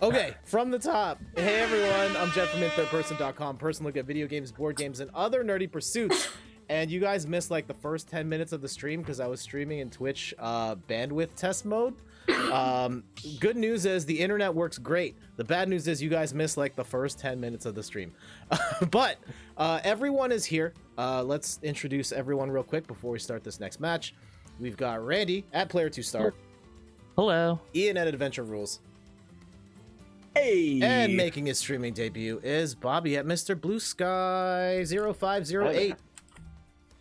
Okay, from the top. Hey everyone, I'm Jett from InThirdPerson.com. Person look at video games, board games, and other nerdy pursuits. And you guys missed like the first 10 minutes of the stream because I was streaming in Twitch bandwidth test mode. Good news is the internet works great. The bad news is you guys missed like the first 10 minutes of the stream. But everyone is here. Let's introduce everyone real quick before we start this next match. We've got Randy at PlayerTwoStart. Hello. Ian at Adventure Rules. Hey! And making his streaming debut is Bobby at MrBlueSky0508.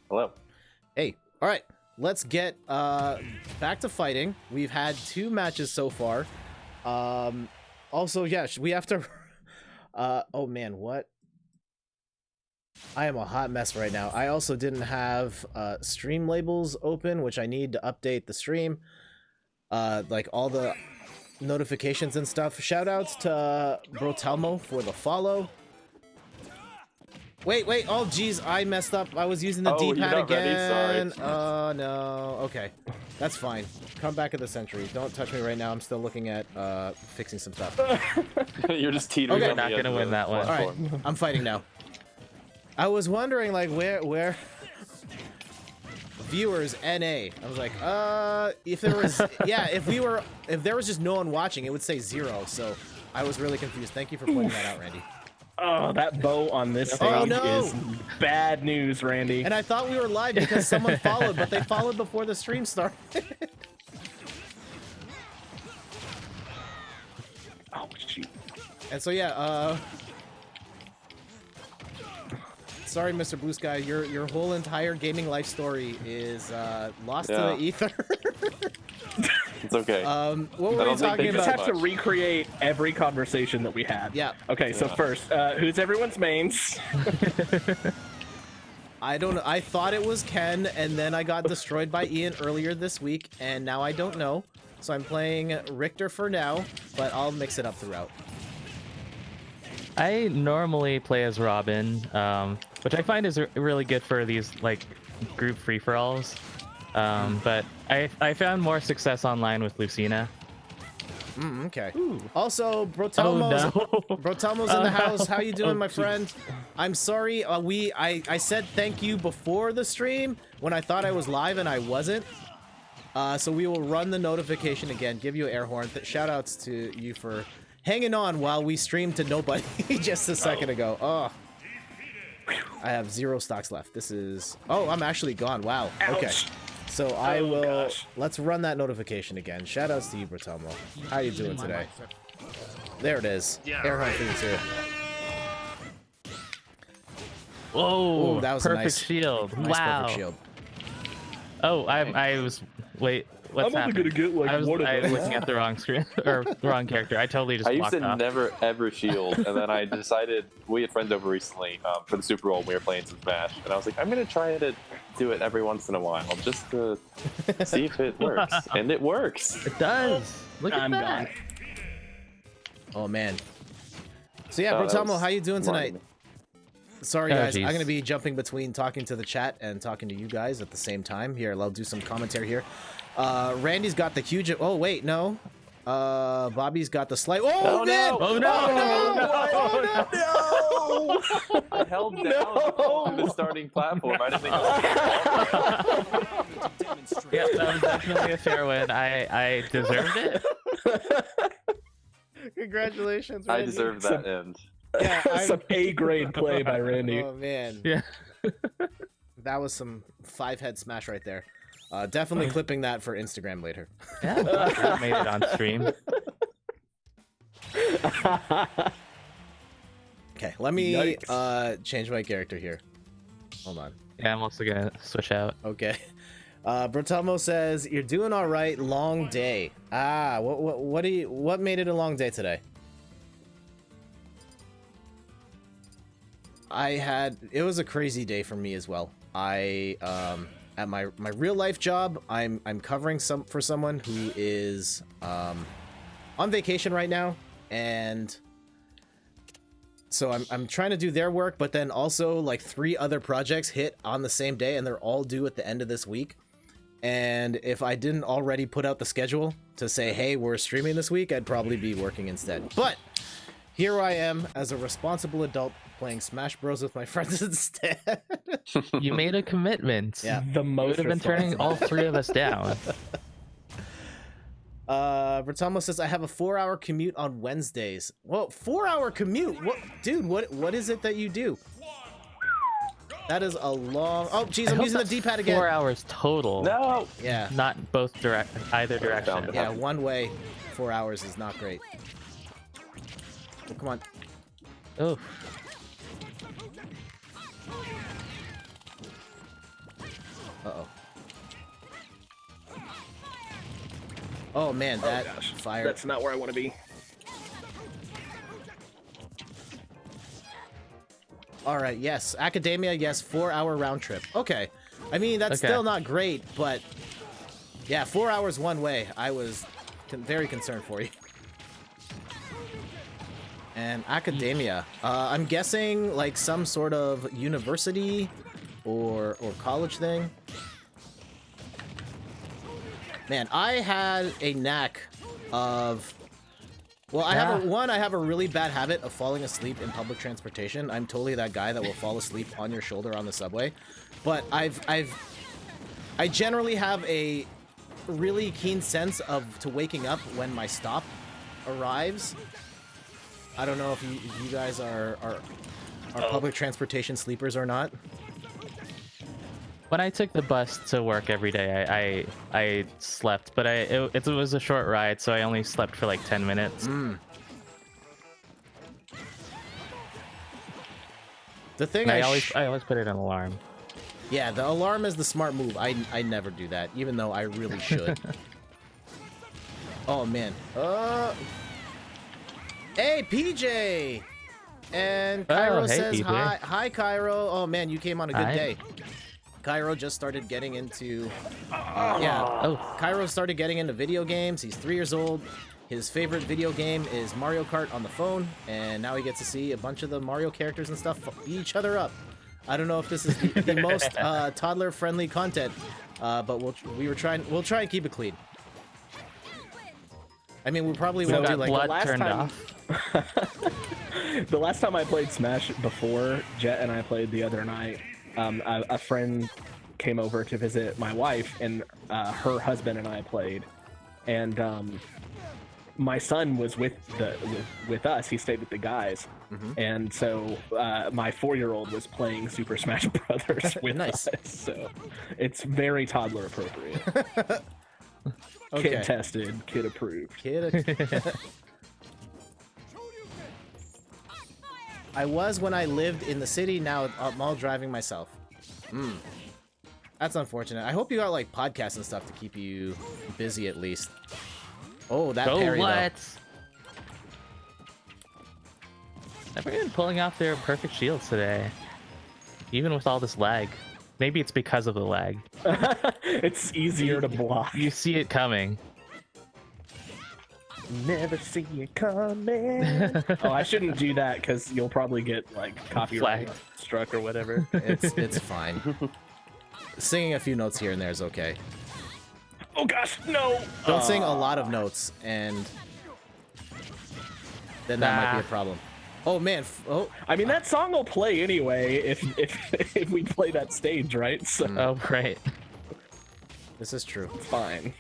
Hello. Hey, all right, let's get back to fighting. We've had 2 matches so far. Also, yeah, we have to... oh man, what? I am a hot mess right now. I also didn't have stream labels open, which I need to update the stream. Like all the notifications and stuff. Shout outs to Brotelmo for the follow. Wait, oh geez, I messed up. I was using the D-pad again. Oh no. Okay, that's fine. Come back at the century. Don't touch me right now. I'm still looking at fixing some stuff. You're just teetering. Okay, on not the gonna edge win of that the one. All right, platform. I'm fighting now. I was wondering like where viewers NA. I was like, if there was if there was just no one watching, it would say 0. So I was really confused. Thank you for pointing that out, Randy. Oh, that bow on this stage is bad news, Randy. And I thought we were live because someone followed, but they followed before the stream started. Oh, shoot. And so yeah, sorry, Mr. Blue Sky, your whole entire gaming life story is lost to the ether. It's okay. What were we talking They just about? have to recreate every conversation that we had. Yeah. Okay, so first, who's everyone's mains? I don't know. I thought it was Ken, and then I got destroyed by Ian earlier this week, and now I don't know. So I'm playing Richter for now, but I'll mix it up throughout. I normally play as Robin, which I find is really good for these like group free-for-alls. But I found more success online with Lucina. Okay. Ooh. Also, Brotelmo's, Brotelmo's in the house. How you doing, my friend? I'm sorry. I said thank you before the stream when I thought I was live and I wasn't. So we will run the notification again. Give you an air horn. Shout outs to you for hanging on while we streamed to nobody just a second ago. Oh. I have 0 stocks left. This is... Oh, I'm actually gone. Wow. Okay. So I will... Let's run that notification again. Shout outs to you, Brotelmo. How you doing today? There it is. Air horn for you too. Whoa! Ooh, that was perfect a nice shield. Nice Wow. perfect shield. Oh, I was. Wait. What's I'm only happening? gonna get like I was one of those. looking at the wrong screen or the wrong character. I totally just I used walked to off. never ever shield, and then I decided we had friends over recently for the Super Bowl. We were playing some Smash, and I was like, I'm gonna try to do it every once in a while just to see if it works, and it works. It does. Look at I'm that. gone. Oh, man. So yeah, Oh, that Brotelmo, was how you doing tonight? smart Sorry, Oh, guys. geez. I'm going to be jumping between talking to the chat and talking to you guys at the same time. Here, I'll do some commentary here. Randy's got the huge... Oh, wait, no. Bobby's got the slight... Oh, Oh, man! no! Oh no! Oh, no! I held down the starting platform. I didn't think I was Yeah, that was definitely a fair win. I deserved it. Congratulations, I Randy. deserved that end. Yeah, Some A-grade play by Randy. Oh, man. Yeah. That was some 5-head smash right there. Definitely clipping that for Instagram later. Yeah. I made it on stream. Okay, let me Yikes. change my character here. Hold on. Yeah, I'm also gonna switch out. Okay. Brotelmo says you're doing all right. Long day. Ah, what made it a long day today? It was a crazy day for me as well. I at my real life job, I'm covering for someone who is on vacation right now, and so I'm trying to do their work, but then also like 3 other projects hit on the same day, and they're all due at the end of this week. And if I didn't already put out the schedule, to say, hey, we're streaming this week, I'd probably be working instead. But here I am as a responsible adult playing Smash Bros with my friends instead. You made a commitment. Yeah. The You most would have been turning all three of us down. Bertamo says, I have a 4-hour commute on Wednesdays. Well, 4-hour commute? What, dude, what is it that you do? That is a long... Oh, geez, I'm using the D-pad again. 4 hours total. No. Yeah. Not either direction. Yeah, one way, 4 hours is not great. Oh, come on. Oh. Uh-oh. Oh, man, that fire... That's not where I want to be. All right, yes. Academia, yes. 4-hour round trip. Okay. I mean, that's Okay. still not great, but... Yeah, 4 hours one way. I was very concerned for you. And Academia. I'm guessing, like, some sort of university or college thing. Man, I had a knack of... Well, I have a really bad habit of falling asleep in public transportation. I'm totally that guy that will fall asleep on your shoulder on the subway. But I generally have a really keen sense to waking up when my stop arrives. I don't know if you guys are public transportation sleepers or not. When I took the bus to work every day, I slept, but it was a short ride, so I only slept for like 10 minutes. The thing I always put it on alarm. Yeah, the alarm is the smart move. I never do that, even though I really should. Oh man. Hey PJ. And Cairo hey, says PJ. hi. Hi Cairo. Oh man, you came on a good Hi. day. Cairo just started getting into Cairo started getting into video games. He's 3 years old. His favorite video game is Mario Kart on the phone, and now he gets to see a bunch of the Mario characters and stuff beat each other up. I don't know if this is the most toddler-friendly content, but we'll try and keep it clean. I mean, we probably won't do like blood turned off. The last time I played Smash before Jett and I played the other night, a friend came over to visit my wife, and her husband and I played, and my son was with us. He stayed with the guys, and so my 4-year-old was playing Super Smash Brothers with us. So it's very toddler appropriate. Okay. Kid tested, kid approved. I was when I lived in the city. Now I'm all driving myself. That's unfortunate. I hope you got like podcasts and stuff to keep you busy at least. Oh, that parry though. Everyone pulling off their perfect shields today, even with all this lag. Maybe it's because of the lag. It's easier to block. You see it coming. Never see it coming. Oh, I shouldn't do that because you'll probably get like copyright struck or whatever. It's fine. Singing a few notes here and there is okay. Oh gosh, no! Don't sing a lot of notes, and then that might be a problem. Oh man! I mean, that song will play anyway if we play that stage, right? So Oh, right. This is true. it's fine.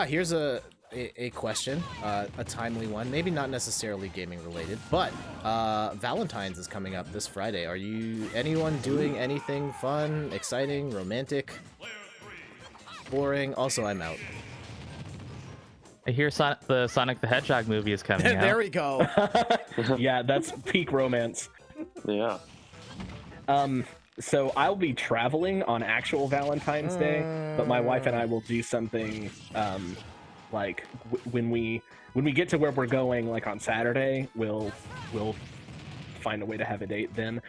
Here's a question, a timely one. Maybe not necessarily gaming related, but Valentine's is coming up this Friday. Are anyone doing anything fun, exciting, romantic, boring? Also, I'm out. I hear the Sonic the Hedgehog movie is coming out. There we go. Yeah, that's peak romance. Yeah. So I'll be traveling on actual Valentine's Day, but my wife and I will do something like when we get to where we're going, like on Saturday, we'll find a way to have a date then.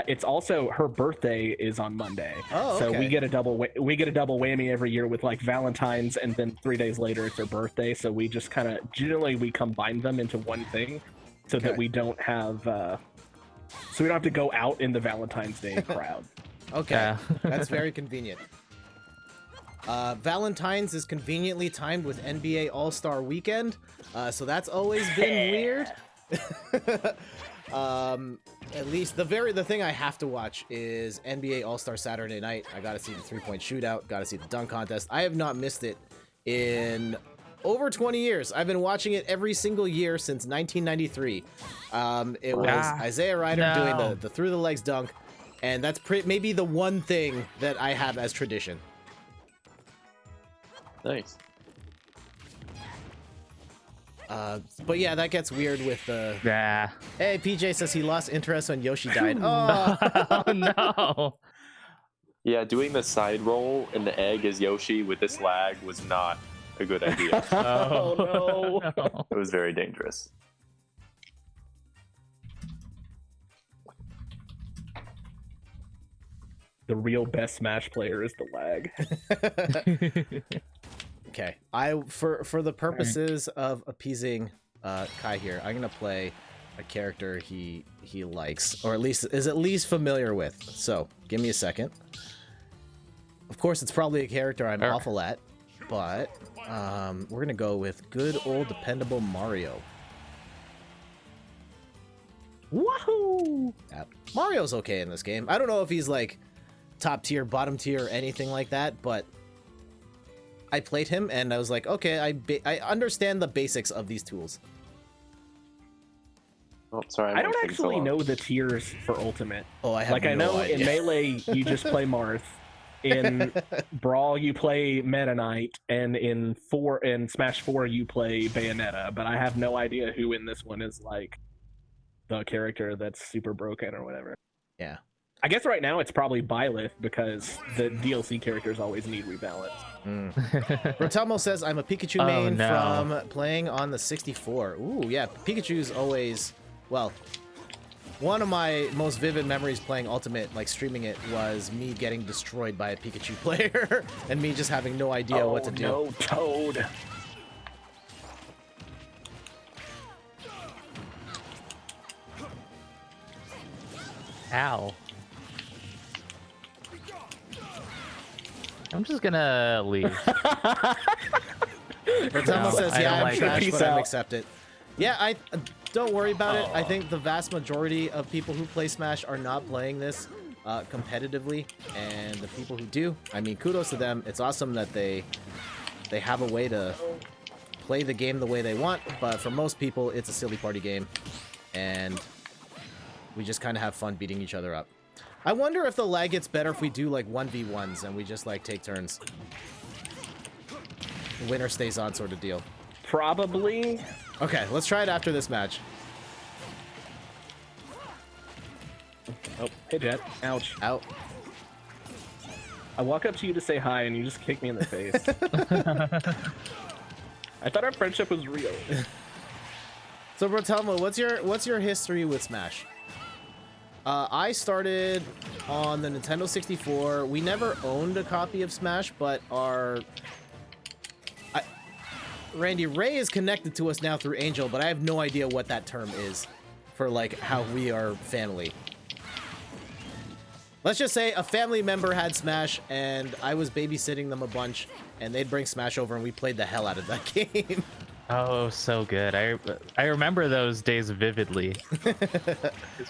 It's also her birthday is on Monday. Oh, okay. So we get a double whammy every year with like Valentine's, and then 3 days later it's her birthday. So we just kind of generally we combine them into one thing, so that we don't have to go out in the Valentine's Day crowd. Okay, Yeah. that's very convenient. Valentine's is conveniently timed with NBA All-Star Weekend, so that's always been weird. At least the thing I have to watch is NBA All-Star Saturday Night. I gotta see the 3-point shootout, gotta see the dunk contest. I have not missed it in over 20 years. I've been watching it every single year since 1993. It was Isaiah Ryder doing the through the legs dunk, and that's maybe the one thing that I have as tradition. Nice. But yeah, that gets weird with the. Yeah. Hey, PJ says he lost interest when Yoshi died. Oh, Oh no. Yeah, doing the side roll and the egg as Yoshi with this lag was not a good idea. Oh no. It was very dangerous. The real best Smash player is the lag. Okay, for the purposes of appeasing Kai here, I'm gonna play a character he likes, or at least is familiar with. So give me a second. Of course, it's probably a character I'm awful at, but we're gonna go with good old dependable Mario. Wahoo! Yeah, Mario's okay in this game. I don't know if he's like top tier, bottom tier, or anything like that, but I played him and I was like, okay, I understand the basics of these tools. Oh, sorry. I don't actually know the tiers for Ultimate. Oh, I have I know idea. in Melee you just play Marth. In Brawl you play Meta Knight, and in Smash 4 you play Bayonetta. But I have no idea who in this one is like the character that's super broken or whatever. Yeah. I guess right now it's probably Byleth because the DLC characters always need rebalance. Rotelmo says, I'm a Pikachu main from playing on the 64. Ooh, yeah, Pikachu's always, well, one of my most vivid memories playing Ultimate, like streaming it, was me getting destroyed by a Pikachu player and me just having no idea what to do. Oh no, Toad. Ow. I'm just gonna leave. Rotelmo says, I yeah, don't I'm like trash, it. but Peace I'm out. accepted. Yeah, don't worry about it. I think the vast majority of people who play Smash are not playing this competitively, and the people who do, I mean, kudos to them. It's awesome that they have a way to play the game the way they want, but for most people, it's a silly party game, and we just kind of have fun beating each other up. I wonder if the lag gets better if we do like 1v1s and we just like take turns. Winner stays on sort of deal. Probably. Okay, let's try it after this match. Oh, hey Jett. Ouch. Out. I walk up to you to say hi and you just kick me in the face. I thought our friendship was real. So, Brotelmo, what's your history with Smash? I started on the Nintendo 64. We never owned a copy of Smash, but Randy Ray is connected to us now through Angel, but I have no idea what that term is for like how we are family. Let's just say a family member had Smash and I was babysitting them a bunch and they'd bring Smash over and we played the hell out of that game. Oh, so good. I remember those days vividly. 'Cause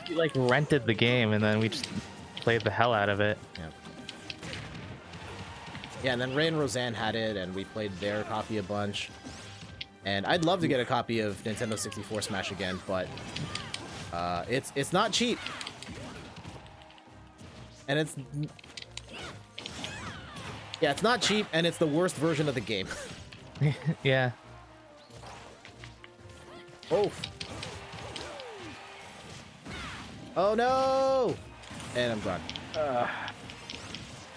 we like rented the game and then we just played the hell out of it. Yeah, and then Ray and Roseanne had it and we played their copy a bunch. And I'd love to get a copy of Nintendo 64 Smash again, but it's not cheap. And it's not cheap, and it's the worst version of the game. Yeah. Oh. Oh no! And I'm gone.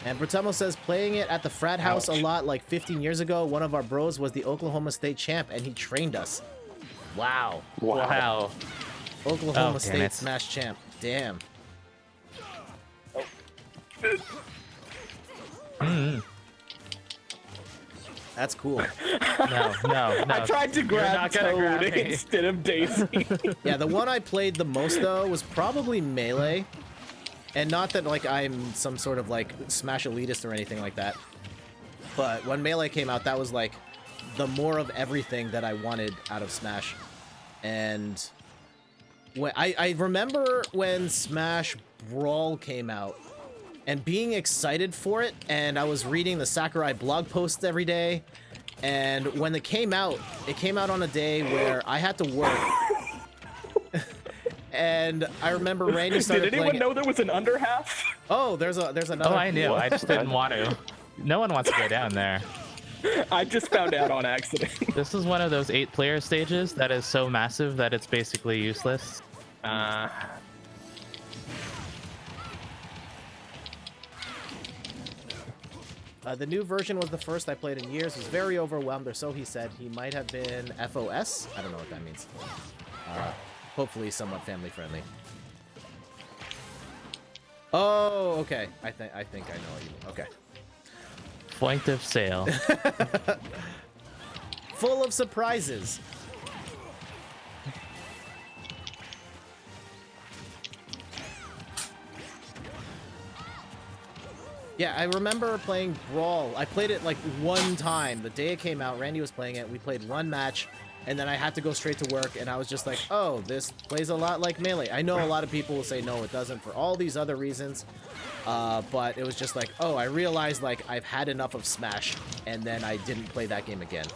And Bratemo says, playing it at the frat house a lot, like 15 years ago, one of our bros was the Oklahoma State champ, and he trained us. Wow. Wow. Oklahoma Oh, State damn it. Smash champ. Damn. That's cool. No. I tried to grab not gonna Toad grab me. instead of Daisy. Yeah, the one I played the most, though, was probably Melee. And not that, like, I'm some sort of, like, Smash elitist or anything like that. But when Melee came out, that was like the more of everything that I wanted out of Smash. And when I remember when Smash Brawl came out and being excited for it, and I was reading the Sakurai blog posts every day. And when it came out on a day where I had to work. And I remember Randy started Did anyone know there was an under half? Oh, there's another. Oh, I knew. I just didn't want to. No one wants to go down there. I just found out on accident. This is one of those 8-player stages that is so massive that it's basically useless. The new version was the first I played in years. Was very overwhelmed, or so he said. He might have been FOS. I don't know what that means. Hopefully somewhat family friendly. Oh, okay. I think I know what you mean. Okay. Point of sale. Full of surprises. Yeah, I remember playing Brawl. I played it like one time. The day it came out, Randy was playing it. We played one match, and then I had to go straight to work, and I was just like, oh, this plays a lot like Melee. I know a lot of people will say, no, it doesn't, for all these other reasons. But it was just like, oh, I realized, like, I've had enough of Smash, and then I didn't play that game again.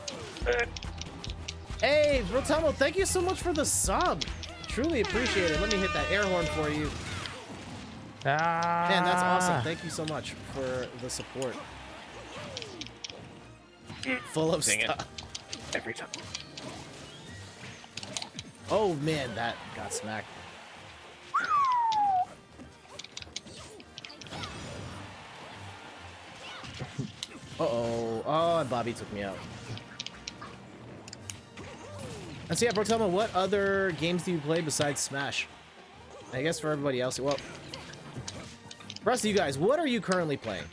Hey, Rotamo, thank you so much for the sub. Truly appreciate it. Let me hit that air horn for you. Man, that's awesome. Thank you so much for the support. Full of stuff. Every time. Oh, man, that got smacked. Uh-oh. Oh, and Bobby took me out. And so, yeah, Brotoma, what other games do you play besides Smash? I guess for everybody else, well... For rest of you guys, what are you currently playing?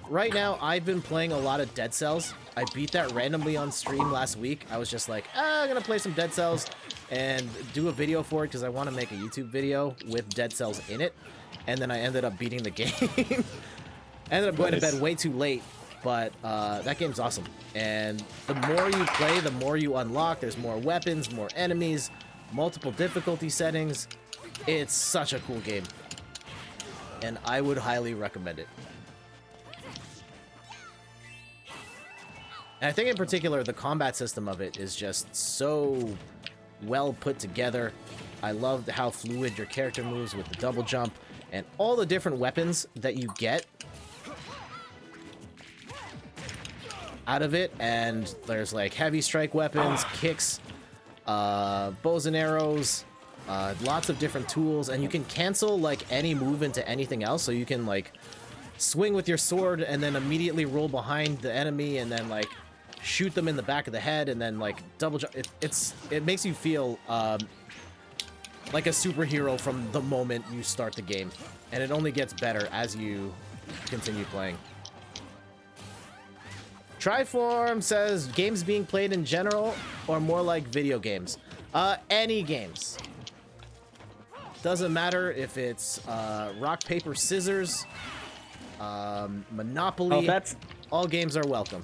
Right now, I've been playing a lot of Dead Cells. I beat that randomly on stream last week. I was just like, I'm gonna play some Dead Cells and do a video for it because I want to make a YouTube video with Dead Cells in it. And then I ended up beating the game. I ended up going to bed way too late, but that game's awesome. And the more you play, the more you unlock. There's more weapons, more enemies, multiple difficulty settings. It's such a cool game. And I would highly recommend it. And I think in particular, the combat system of it is just so well put together. I love how fluid your character moves with the double jump and all the different weapons that you get out of it. And there's like heavy strike weapons, kicks, bows and arrows, lots of different tools, and you can cancel like any move into anything else. So you can like swing with your sword and then immediately roll behind the enemy and then like shoot them in the back of the head and then like double jump. It makes you feel like a superhero from the moment you start the game, and it only gets better as you continue playing. Triform says games being played in general or more like video games. Any games. Doesn't matter if it's rock, paper, scissors, Monopoly. Oh, all games are welcome.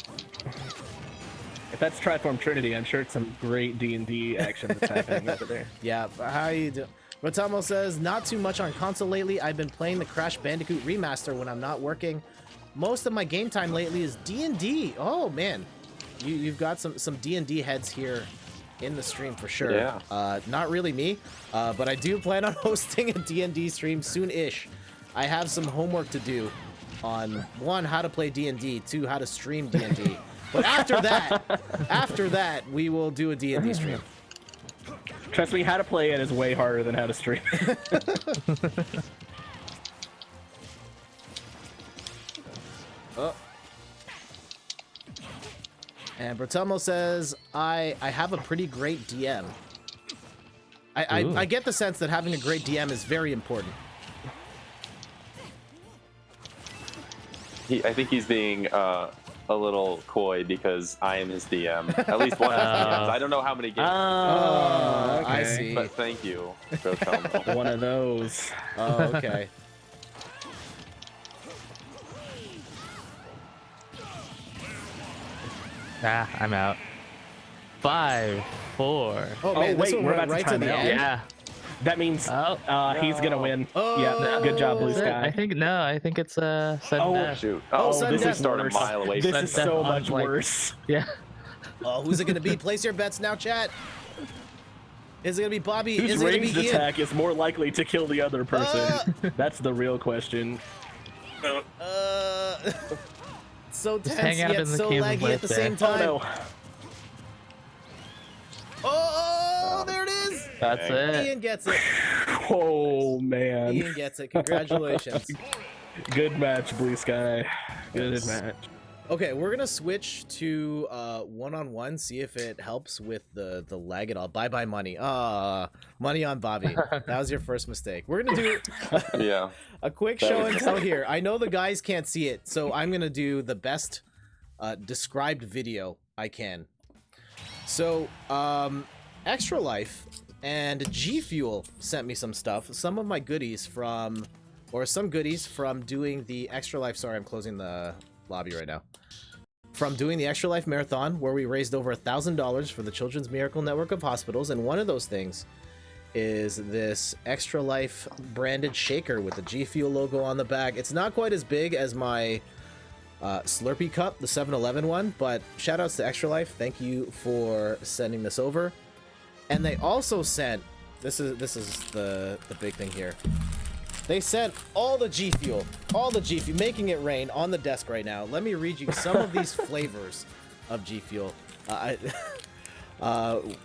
If that's Triform Trinity, I'm sure it's some great D&D action that's happening over there. Yeah, how you do? Rotamo says, not too much on console lately. I've been playing the Crash Bandicoot remaster when I'm not working. Most of my game time lately is D&D. Oh, man. You've got some D&D heads here in the stream for sure. Yeah. Not really me, but I do plan on hosting a D&D stream soon-ish. I have some homework to do on, 1, how to play D&D, 2, how to stream D&D. But after that, we will do a D&D stream. Trust me, how to play it is way harder than how to stream. Oh. And Bertelmo says, I have a pretty great DM. I get the sense that having a great DM is very important. I think he's being a little coy because I am his DM. At least one of his DMs. I don't know how many games. Oh, okay. I see. But thank you. Bertelmo. One of those. Oh, okay. I'm out. 5, 4. Oh man, this wait, one we're went about to right to time the out. end. Yeah. That means he's gonna win. Oh, Yeah, good job, Blue Is it? Sky. I think it's sudden death. Shoot. Oh, Oh, sudden this death. is start a worse. mile away This from is Sudden so death much on, like- worse. Yeah. Oh, who's it gonna be? Place your bets now, chat. Is it gonna be Bobby? Whose Is it gonna ranged be Ian? attack is more likely to kill the other person? That's the real question. So tense hang out yet in the so cave laggy right at the there. same time. Oh Oh, there it is. That's it. Ian gets it. no! Oh man! Ian gets it. Congratulations. Good match, Blue Sky. Good match. Okay, we're gonna switch to one-on-one. See if it helps with the lag at all. Bye money. Money on Bobby. That was your first mistake. We're gonna do Yeah. a quick show and tell here. I know the guys can't see it, so I'm gonna do the best described video I can. So, Extra Life and G Fuel sent me some stuff. Some of my goodies from, or some goodies from doing the Extra Life. Sorry, I'm closing the lobby right now. From doing the Extra Life Marathon, where we raised over $1,000 for the Children's Miracle Network of Hospitals, and one of those things is this Extra Life branded shaker with the G Fuel logo on the back. It's not quite as big as my Slurpee cup, the 7-Eleven one, but shout outs to Extra Life. Thank you for sending this over. And they also sent, this is the big thing here. They sent all the G Fuel, making it rain on the desk right now. Let me read you some of these flavors of G Fuel.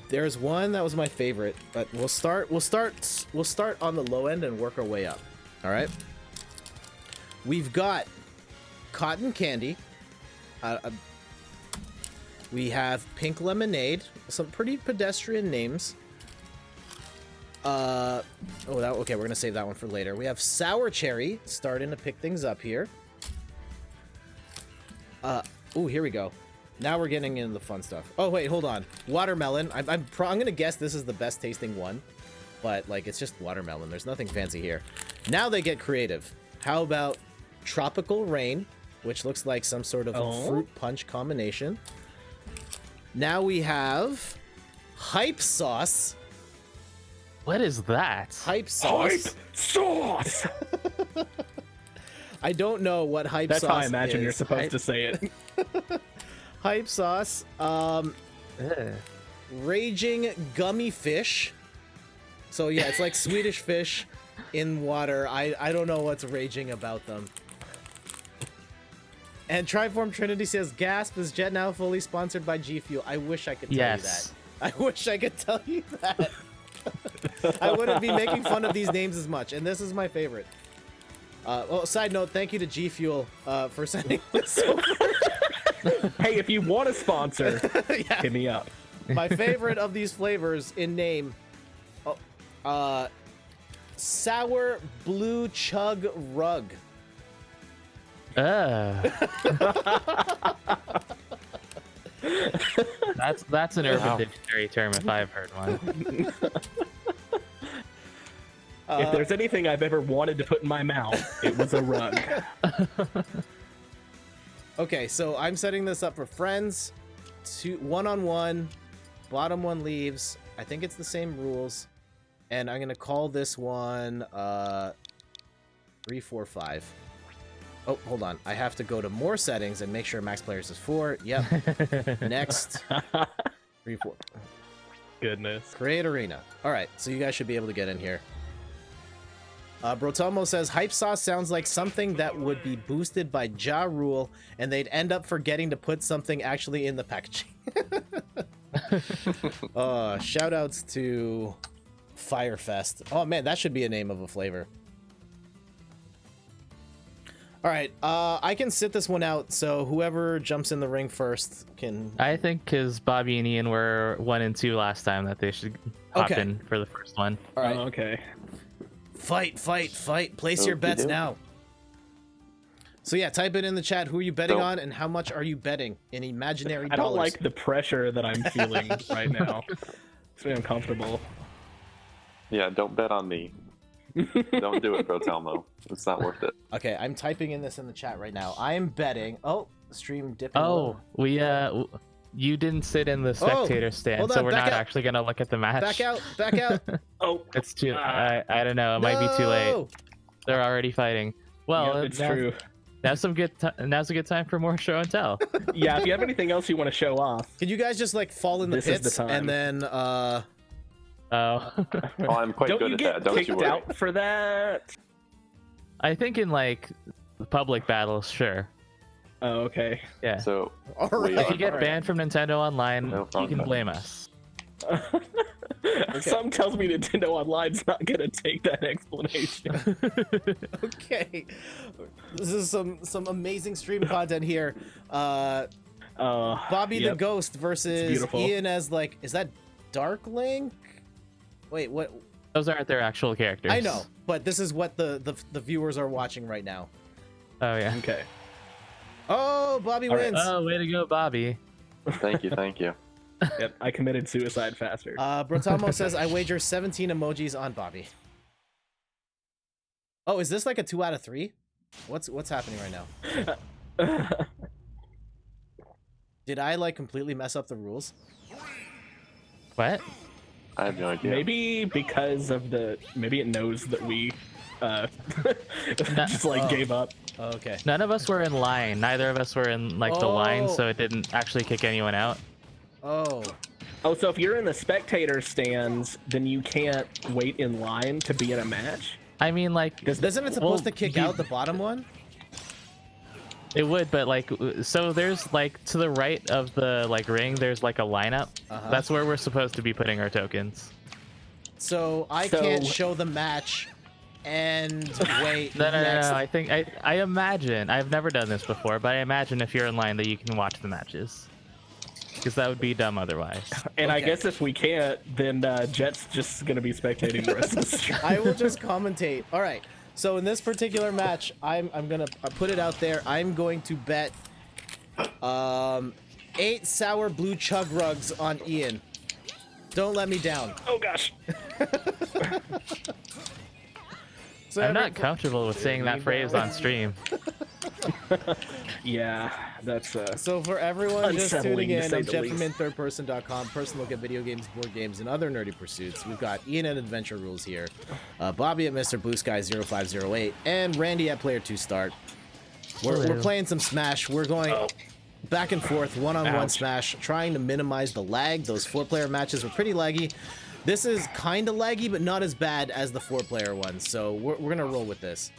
There's one that was my favorite, but we'll start on the low end and work our way up. All right. We've got cotton candy. We have pink lemonade. Some pretty pedestrian names. Okay, we're gonna save that one for later. We have sour cherry, starting to pick things up here. Here we go. Now we're getting into the fun stuff. Oh wait, hold on. Watermelon. I'm gonna guess this is the best tasting one, but like it's just watermelon. There's nothing fancy here. Now they get creative. How about tropical rain, which looks like some sort of fruit punch combination. Now we have hype sauce. What is that? Hype sauce. Hype sauce. I don't know what hype That's sauce how I imagine is. you're supposed to say it. Hype sauce. Raging gummy fish. So yeah, it's like Swedish fish in water. I don't know what's raging about them. And Triform Trinity says, gasp, is Jett now fully sponsored by G Fuel? I wish I could tell you that. I wish I could tell you that. I wouldn't be making fun of these names as much, and this is my favorite. Side note, thank you to G Fuel for sending this over. Hey, if you want a sponsor, Yeah. hit me up. My favorite of these flavors in name, sour blue chug rug. That's an Urban Dictionary term if I've heard one. If there's anything I've ever wanted to put in my mouth, it was a rug. Okay, so I'm setting this up for friends, one-on-one, bottom one leaves. I think it's the same rules, and I'm gonna call this one 3, 4, 5. Oh, hold on. I have to go to more settings and make sure max players is 4. Yep. Next. 3, 4. Goodness. Create arena. All right, so you guys should be able to get in here. Brotomo says, hype sauce sounds like something that would be boosted by Ja Rule, and they'd end up forgetting to put something actually in the packaging. Shout outs to Firefest. Oh man, that should be a name of a flavor. All right, I can sit this one out, so whoever jumps in the ring first can... I think because Bobby and Ian were 1 and 2 last time that they should hop Okay. in for the first one. All right. Oh, okay. Fight, fight, fight. Place your bets now. So yeah, type it in the chat. Who are you betting on, and how much are you betting in imaginary dollars? I don't like the pressure that I'm feeling right now. It's very uncomfortable. Yeah, don't bet on me. Don't do it, Brotelmo. It's not worth it. Okay, I'm typing in this in the chat right now. I am betting... Oh, stream dipping. Oh, low. you didn't sit in the spectator stand, hold so on, we're back not out. actually gonna look at the match. Back out, back out. Oh, It's too. I don't know. It might be too late. No! They're already fighting. Well, yeah, it's true. Now's a good time for more show and tell. Yeah, if you have anything else you want to show off, Can you guys just like fall in the This is the pits time. and then Oh. Oh, I'm quite don't good you at get that. Don't you kicked worry. out for that? I think in like public battles, sure. Oh, okay. Yeah. So all right. If you get Alright. banned from Nintendo Online, No, you wrong can button. blame us. Something tells me Nintendo Online's not gonna take that explanation. Okay, this is some amazing stream content here. Bobby the yep. Ghost versus beautiful. Ian as like, is that Dark Link? Wait, what? Those aren't their actual characters. I know, but this is what the viewers are watching right now. Oh yeah. Okay. Oh, Bobby All right. wins. Oh, way to go, Bobby. Thank you, thank you. Yep, I committed suicide faster. Brotamo says I wager 17 emojis on Bobby. Oh, is this like a 2 out of 3? What's happening right now? Did I like completely mess up the rules? What? I have no idea. Maybe because of maybe it knows that we just like Oh. gave up. Okay. None of us were in line. Neither of us were in like the line, Oh. so it didn't actually kick anyone out. Oh. Oh, so if you're in the spectator stands, then you can't wait in line to be in a match? I mean, like, Isn't it supposed to kick you- out the bottom one? It would, but like, so there's like to the right of the like ring, there's like a lineup. Uh-huh. That's where we're supposed to be putting our tokens. So I So- can't show the match and wait. No, no, no, next. no. I think I imagine I've never done this before, but I imagine if you're in line that you can watch the matches, because that would be dumb otherwise. And I Okay. guess if we can't, then Jett's just gonna be spectating the rest of the stream. I will just commentate. All right. So in this particular match, I'm gonna put it out there. I'm going to bet 8 sour blue chug rugs on Ian. Don't let me down. Oh gosh. So I'm not every- comfortable with saying that phrase on stream. Yeah, that's So for everyone just Unsettling, tuning to in, say I'm the Jett from least. InThirdPerson.com. Personal look at video games, board games, and other nerdy pursuits. We've got Ian at Adventure Rules here, Bobby at MrBlueSky0508, and Randy at PlayerTwoStart. We're Hello. playing some Smash. We're going back and forth, one-on-one Ouch. Smash, trying to minimize the lag. Those 4-player matches were pretty laggy. This is kind of laggy, but not as bad as the 4-player ones. So we're gonna roll with this.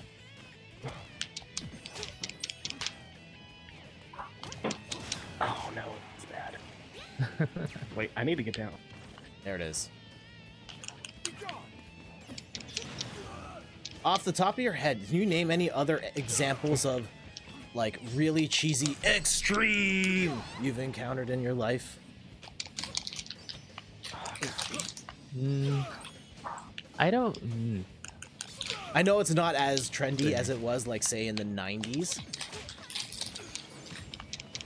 oh no, it's bad. Wait, I need to get down. There it is. Off the top of your head, can you name any other examples of like really cheesy extreme you've encountered in your life? I don't. I know it's not as trendy as it was, like, say, in the 90s.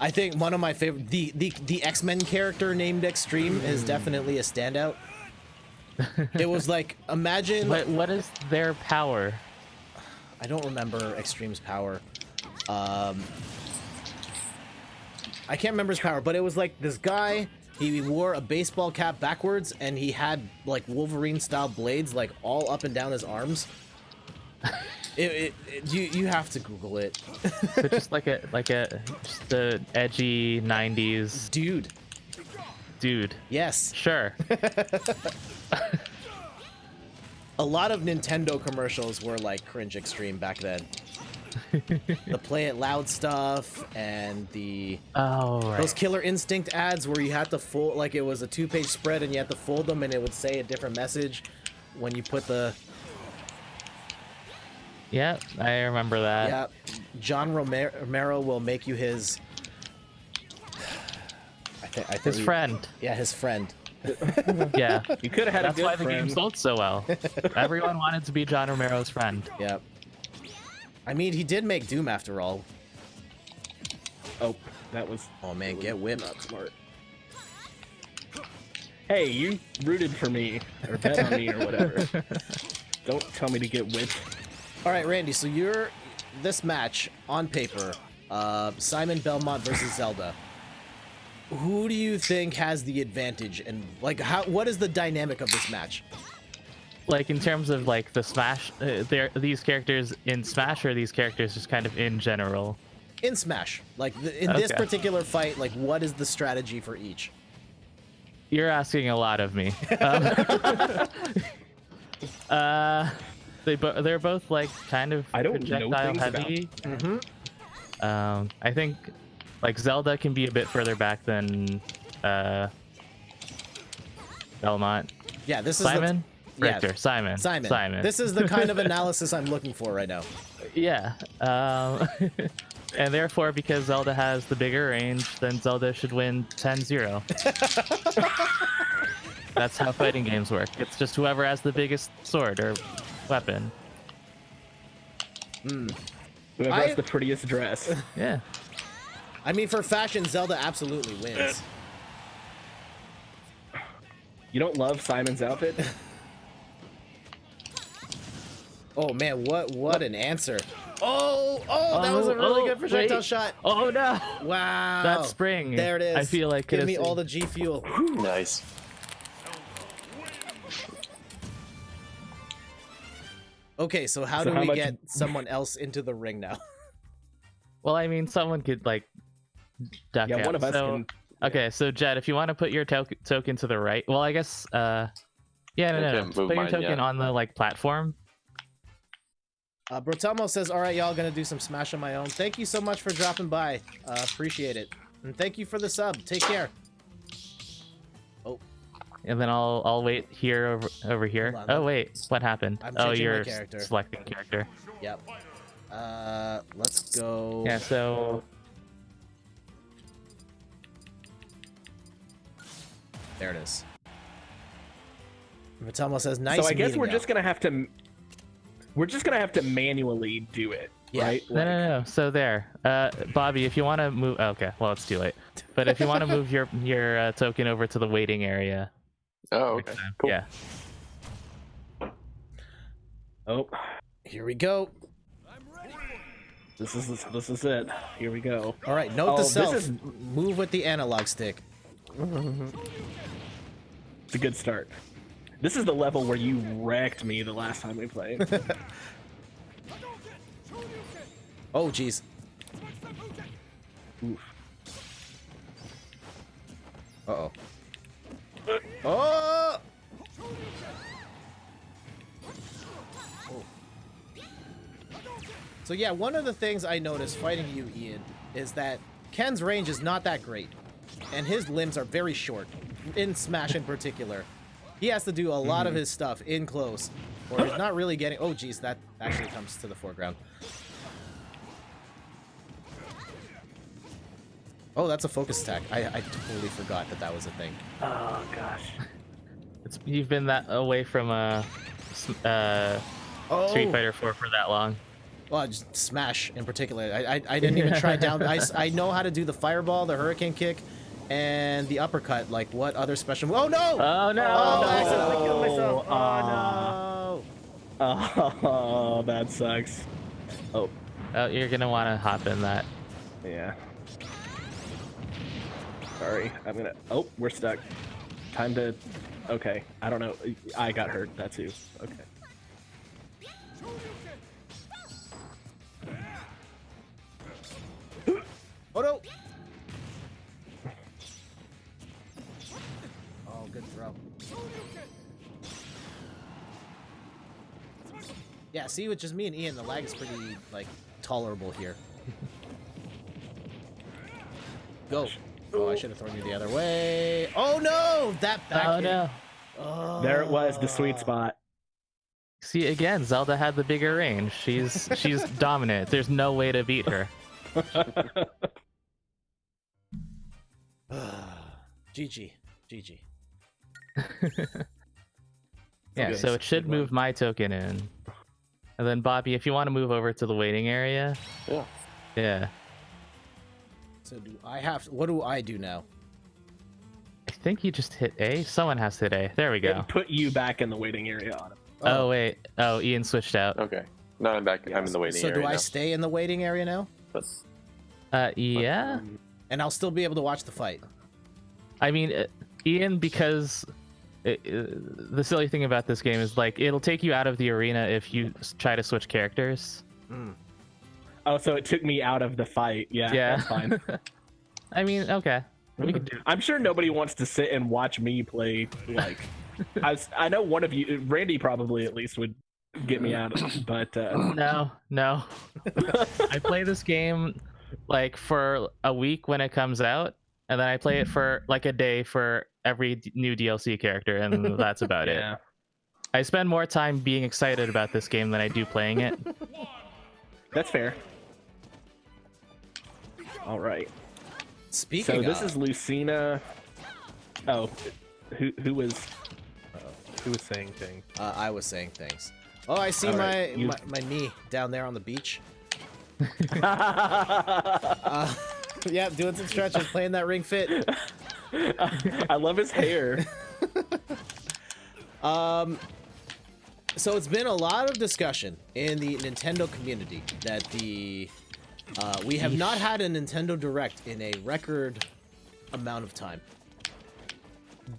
I think one of my favorite, the X-Men character named Extreme is definitely a standout. It was like, imagine... What is their power? I don't remember Extreme's power. I can't remember his power, but it was like this guy, he wore a baseball cap backwards, and he had Wolverine-style blades like all up and down his arms. You have to Google it. So just like a just the edgy 90s dude. Yes. Sure. A lot of Nintendo commercials were like cringe extreme back then. The Play It Loud stuff and the Oh, those right. Killer Instinct ads where you had to fold, like it was a 2-page spread and you had to fold them and it would say a different message when you put the Yeah, I remember that. yeah. John Romero will make you his I think His friend. Yeah, his friend. Yeah. You could have had That's a good why the friend. game sold so well. Everyone wanted to be John Romero's friend. Yeah. I mean, he did make Doom after all. Oh, that was. Oh man, get whipped. Not smart. Hey, you rooted for me or bet on me or whatever. Don't tell me to get whipped. All right, Randy. So you're this match on paper, Simon Belmont versus Zelda. who do you think has the advantage, and like what is the dynamic of this match? Like in terms of like the Smash, these characters in Smash, or these characters just kind of in general? In Smash, like in this Okay. particular fight, like what is the strategy for each? You're asking a lot of me. They're both like kind of I don't know projectile things about heavy. Mm-hmm. I think like Zelda can be a bit further back than Belmont. Yeah, this is Simon? Yeah. Richter. Simon. Simon. This is the kind of analysis I'm looking for right now. Yeah. And therefore, because Zelda has the bigger range, then Zelda should win 10-0. That's how fighting games work. It's just whoever has the biggest sword or weapon. Whoever has the prettiest dress. Yeah. I mean, for fashion, Zelda absolutely wins. You don't love Simon's outfit? Oh man, what an answer! Oh, that was a really good projectile shot. Oh no! Wow, That spring. There it is. I feel like give it me is- all the G fuel. Nice. Okay, so how So do how we much- get someone else into the ring now? Well, I mean, someone could like duck Yeah, out. one of us So- can. Okay, so Jett, if you want to put your token to the right, well, I guess, yeah, no, Okay, no, move put your mine, token yeah. on the like platform. Brotelmo says, "All right, y'all, gonna do some Smash on my own. Thank you so much for dropping by. Appreciate it, and thank you for the sub. Take care." And then I'll wait here over here. Hold on, Oh wait, what happened? I'm Oh, changing my you're character. selecting character. Yep. Let's go. Yeah, so There it is. Brotelmo says, "Nice." So I guess meeting we're y'all." just gonna have to. We're just gonna have to manually do it, Yeah. right? no. So there, Bobby, if you want to move, okay, well it's too late. But if you want to move your token over to the waiting area, Oh, okay. Cool. yeah. Oh, Here we go. this is it. Here we go. All right, note Oh, to this self: is- move with the analog stick. It's a good start. This is the level where you wrecked me the last time we played. Oh, jeez. Oof. Uh-oh. Oh! So yeah, one of the things I noticed fighting you, Ian, is that Ken's range is not that great, and his limbs are very short, in Smash in particular. He has to do a lot of his stuff in close, or he's not really getting... Oh, geez, that actually comes to the foreground. Oh, that's a focus attack. I totally forgot that was a thing. Oh gosh. You've been that away from Street Fighter 4 for that long. Well, just Smash in particular. I didn't even try down. I know how to do the fireball, the hurricane kick, and the uppercut. Like, what other special... Oh, no! Oh no! Oh, I accidentally killed myself. Oh, no. Oh, that sucks. Oh, Oh, you're gonna want to hop in that. yeah. Sorry, I'm gonna. Oh, we're stuck. Time to. Okay, I don't know. I got hurt. That too. Okay. Oh, no! Oh, good throw. Yeah, see, with just me and Ian, the lag is pretty, like, tolerable here. Go. Oh, I should have thrown you the other way. Oh, no! That back Oh hit. no! Oh. There it was, the sweet spot. See, again, Zelda had the bigger range. She's dominant. There's no way to beat her. GG. GG. Yeah, Okay, so it should move my token in. And then Bobby, if you want to move over to the waiting area, Yeah. yeah. So do I have to, what do I do now? I think you just hit A. Someone has to hit A. There we go. It put you back in the waiting area on him. Oh wait. Oh, Ian switched out. Okay. No, I'm back. I'm in the waiting So area do I now. stay in the waiting area now? That's- Yeah. And I'll still be able to watch the fight. I mean, Ian, because the silly thing about this game is like it'll take you out of the arena if you try to switch characters. Oh, so it took me out of the fight. Yeah, that's fine. I mean, okay. We can do. I'm sure nobody wants to sit and watch me play. Like, I know one of you, Randy, probably at least would get me out of it, but No. I play this game like for a week when it comes out, and then I play it for like a day for every new DLC character, and that's about it. I spend more time being excited about this game than I do playing it. That's fair. All right. Speaking So this is Lucina. Oh, who was saying things? I was saying things. Oh, I see my knee down there on the beach. Yeah, doing some stretches, playing that Ring Fit. I love his hair. So it's been a lot of discussion in the Nintendo community that we have not had a Nintendo Direct in a record amount of time.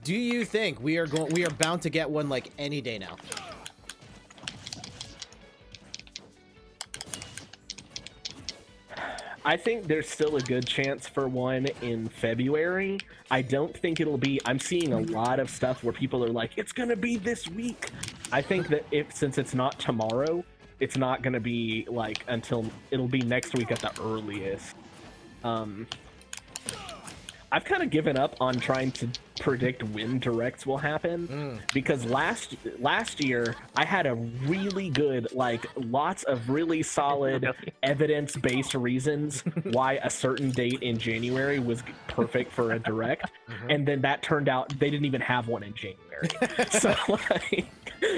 Do you think we are bound to get one like any day now? I think there's still a good chance for one in February. I don't think it'll be. I'm seeing a lot of stuff where people are like, it's gonna be this week. I think that since it's not tomorrow, it's not gonna be like until it'll be next week at the earliest. I've kind of given up on trying to predict when directs will happen because last year I had a really good, like, lots of really solid evidence-based reasons why a certain date in January was perfect for a direct, and then that turned out they didn't even have one in January. So like,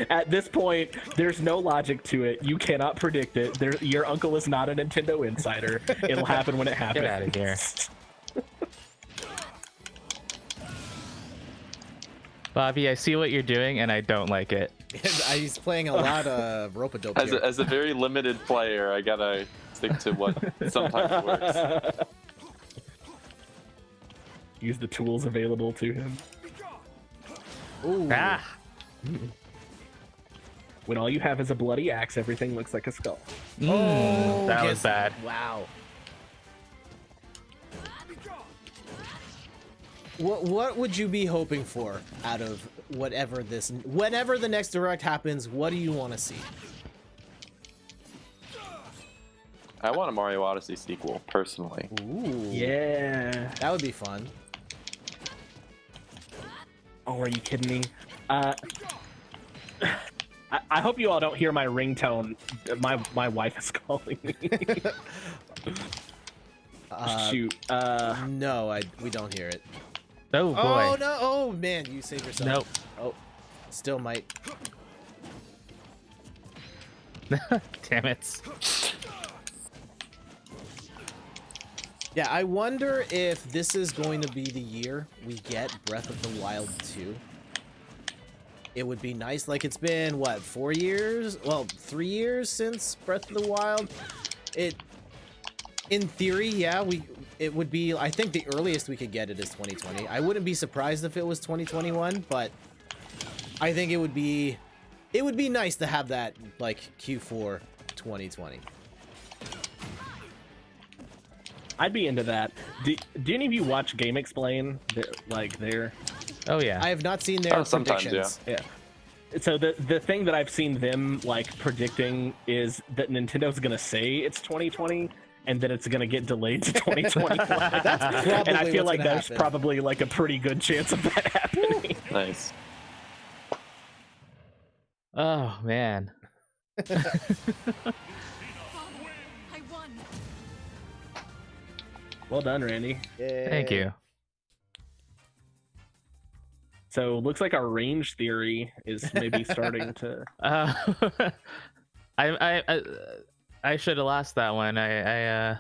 at this point, there's no logic to it. You cannot predict it. Your uncle is not a Nintendo insider. It'll happen when it happens. Get out of here. Bobby, I see what you're doing, and I don't like it. He's playing a lot of rope-a-dope here. As a very limited player, I gotta stick to what sometimes works. Use the tools available to him. Ooh. Ah! When all you have is a bloody axe, everything looks like a skull. That was yes. bad. Wow. What would you be hoping for out of whenever the next direct happens? What do you want to see? I want a Mario Odyssey sequel, personally. Ooh. Yeah. That would be fun. Oh, are you kidding me? I hope you all don't hear my ringtone. My wife is calling me. Shoot. No, we don't hear it. Oh boy. Oh no! Oh man, you saved yourself. Nope. Oh, still might. Damn it. Yeah, I wonder if this is going to be the year we get Breath of the Wild 2. It would be nice. Like, it's been, what, 4 years? Well, 3 years since Breath of the Wild. In theory, yeah, it would be, I think the earliest we could get it is 2020. I wouldn't be surprised if it was 2021, but I think it would be nice to have that, like, Q4 2020. I'd be into that. Do any of you watch Game Explain? Oh yeah. I have not seen their predictions. Yeah. So the thing that I've seen them like predicting is that Nintendo's gonna say it's 2020 and that it's gonna get delayed to 2021. And I feel like there's probably like a pretty good chance of that happening. Nice. Oh man. Well done, Randy. Thank you. So looks like our range theory is maybe starting to. I should have lost that one. I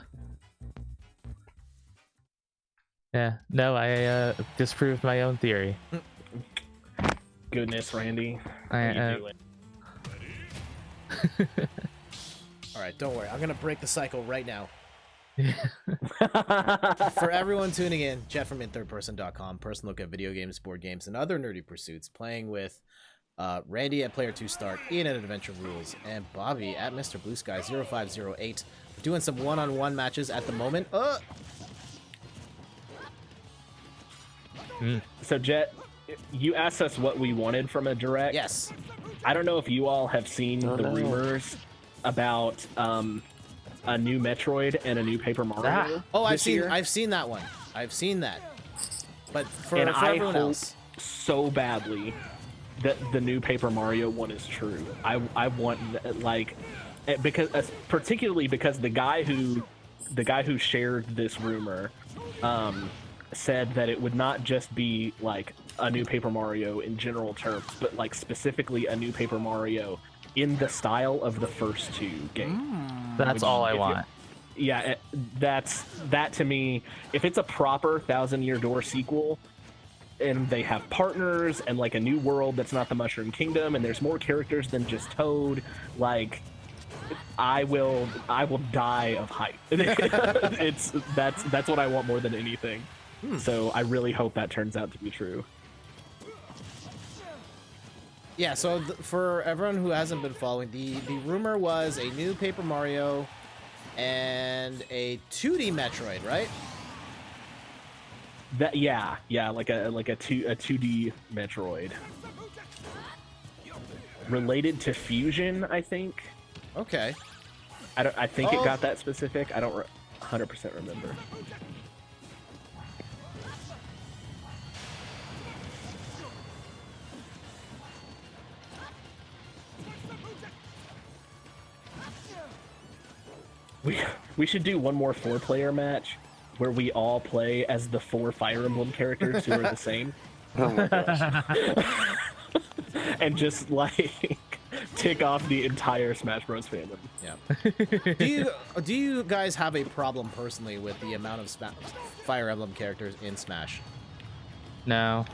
disproved my own theory. Goodness, Randy. What are you doing? All right, don't worry. I'm gonna break the cycle right now. For everyone tuning in, Jett from inthirdperson.com, personal look at video games, board games, and other nerdy pursuits, playing with Randy at PlayerTwoStart, Ian at Adventure Rules, and Bobby at MrBlueSky0508. We're doing some one-on-one matches at the moment. So, Jett, you asked us what we wanted from a direct. Yes. I don't know if you all have seen the rumors about a new Metroid and a new Paper Mario. Oh, I've year. seen that one. I've seen that. But for And I everyone hope else, so badly that the new Paper Mario one is true. I want because particularly because the guy who shared this rumor said that it would not just be like a new Paper Mario in general terms, but like specifically a new Paper Mario in the style of the first two games. That's all I want. Yeah, that to me. If it's a proper Thousand Year Door sequel, and they have partners and like a new world that's not the Mushroom Kingdom, and there's more characters than just Toad, like I will die of hype. That's what I want more than anything. So I really hope that turns out to be true. yeah, so for everyone who hasn't been following, the rumor was a new Paper Mario and a 2D Metroid, right? That yeah, like a 2D Metroid. Related to Fusion, I think. Okay. I think it got that specific. I don't 100% remember. We should do one more 4-player match where we all play as the 4 Fire Emblem characters who are the same. Oh my gosh. And just like tick off the entire Smash Bros. Fandom. Yeah. Do you guys have a problem personally with the amount of Fire Emblem characters in Smash? No.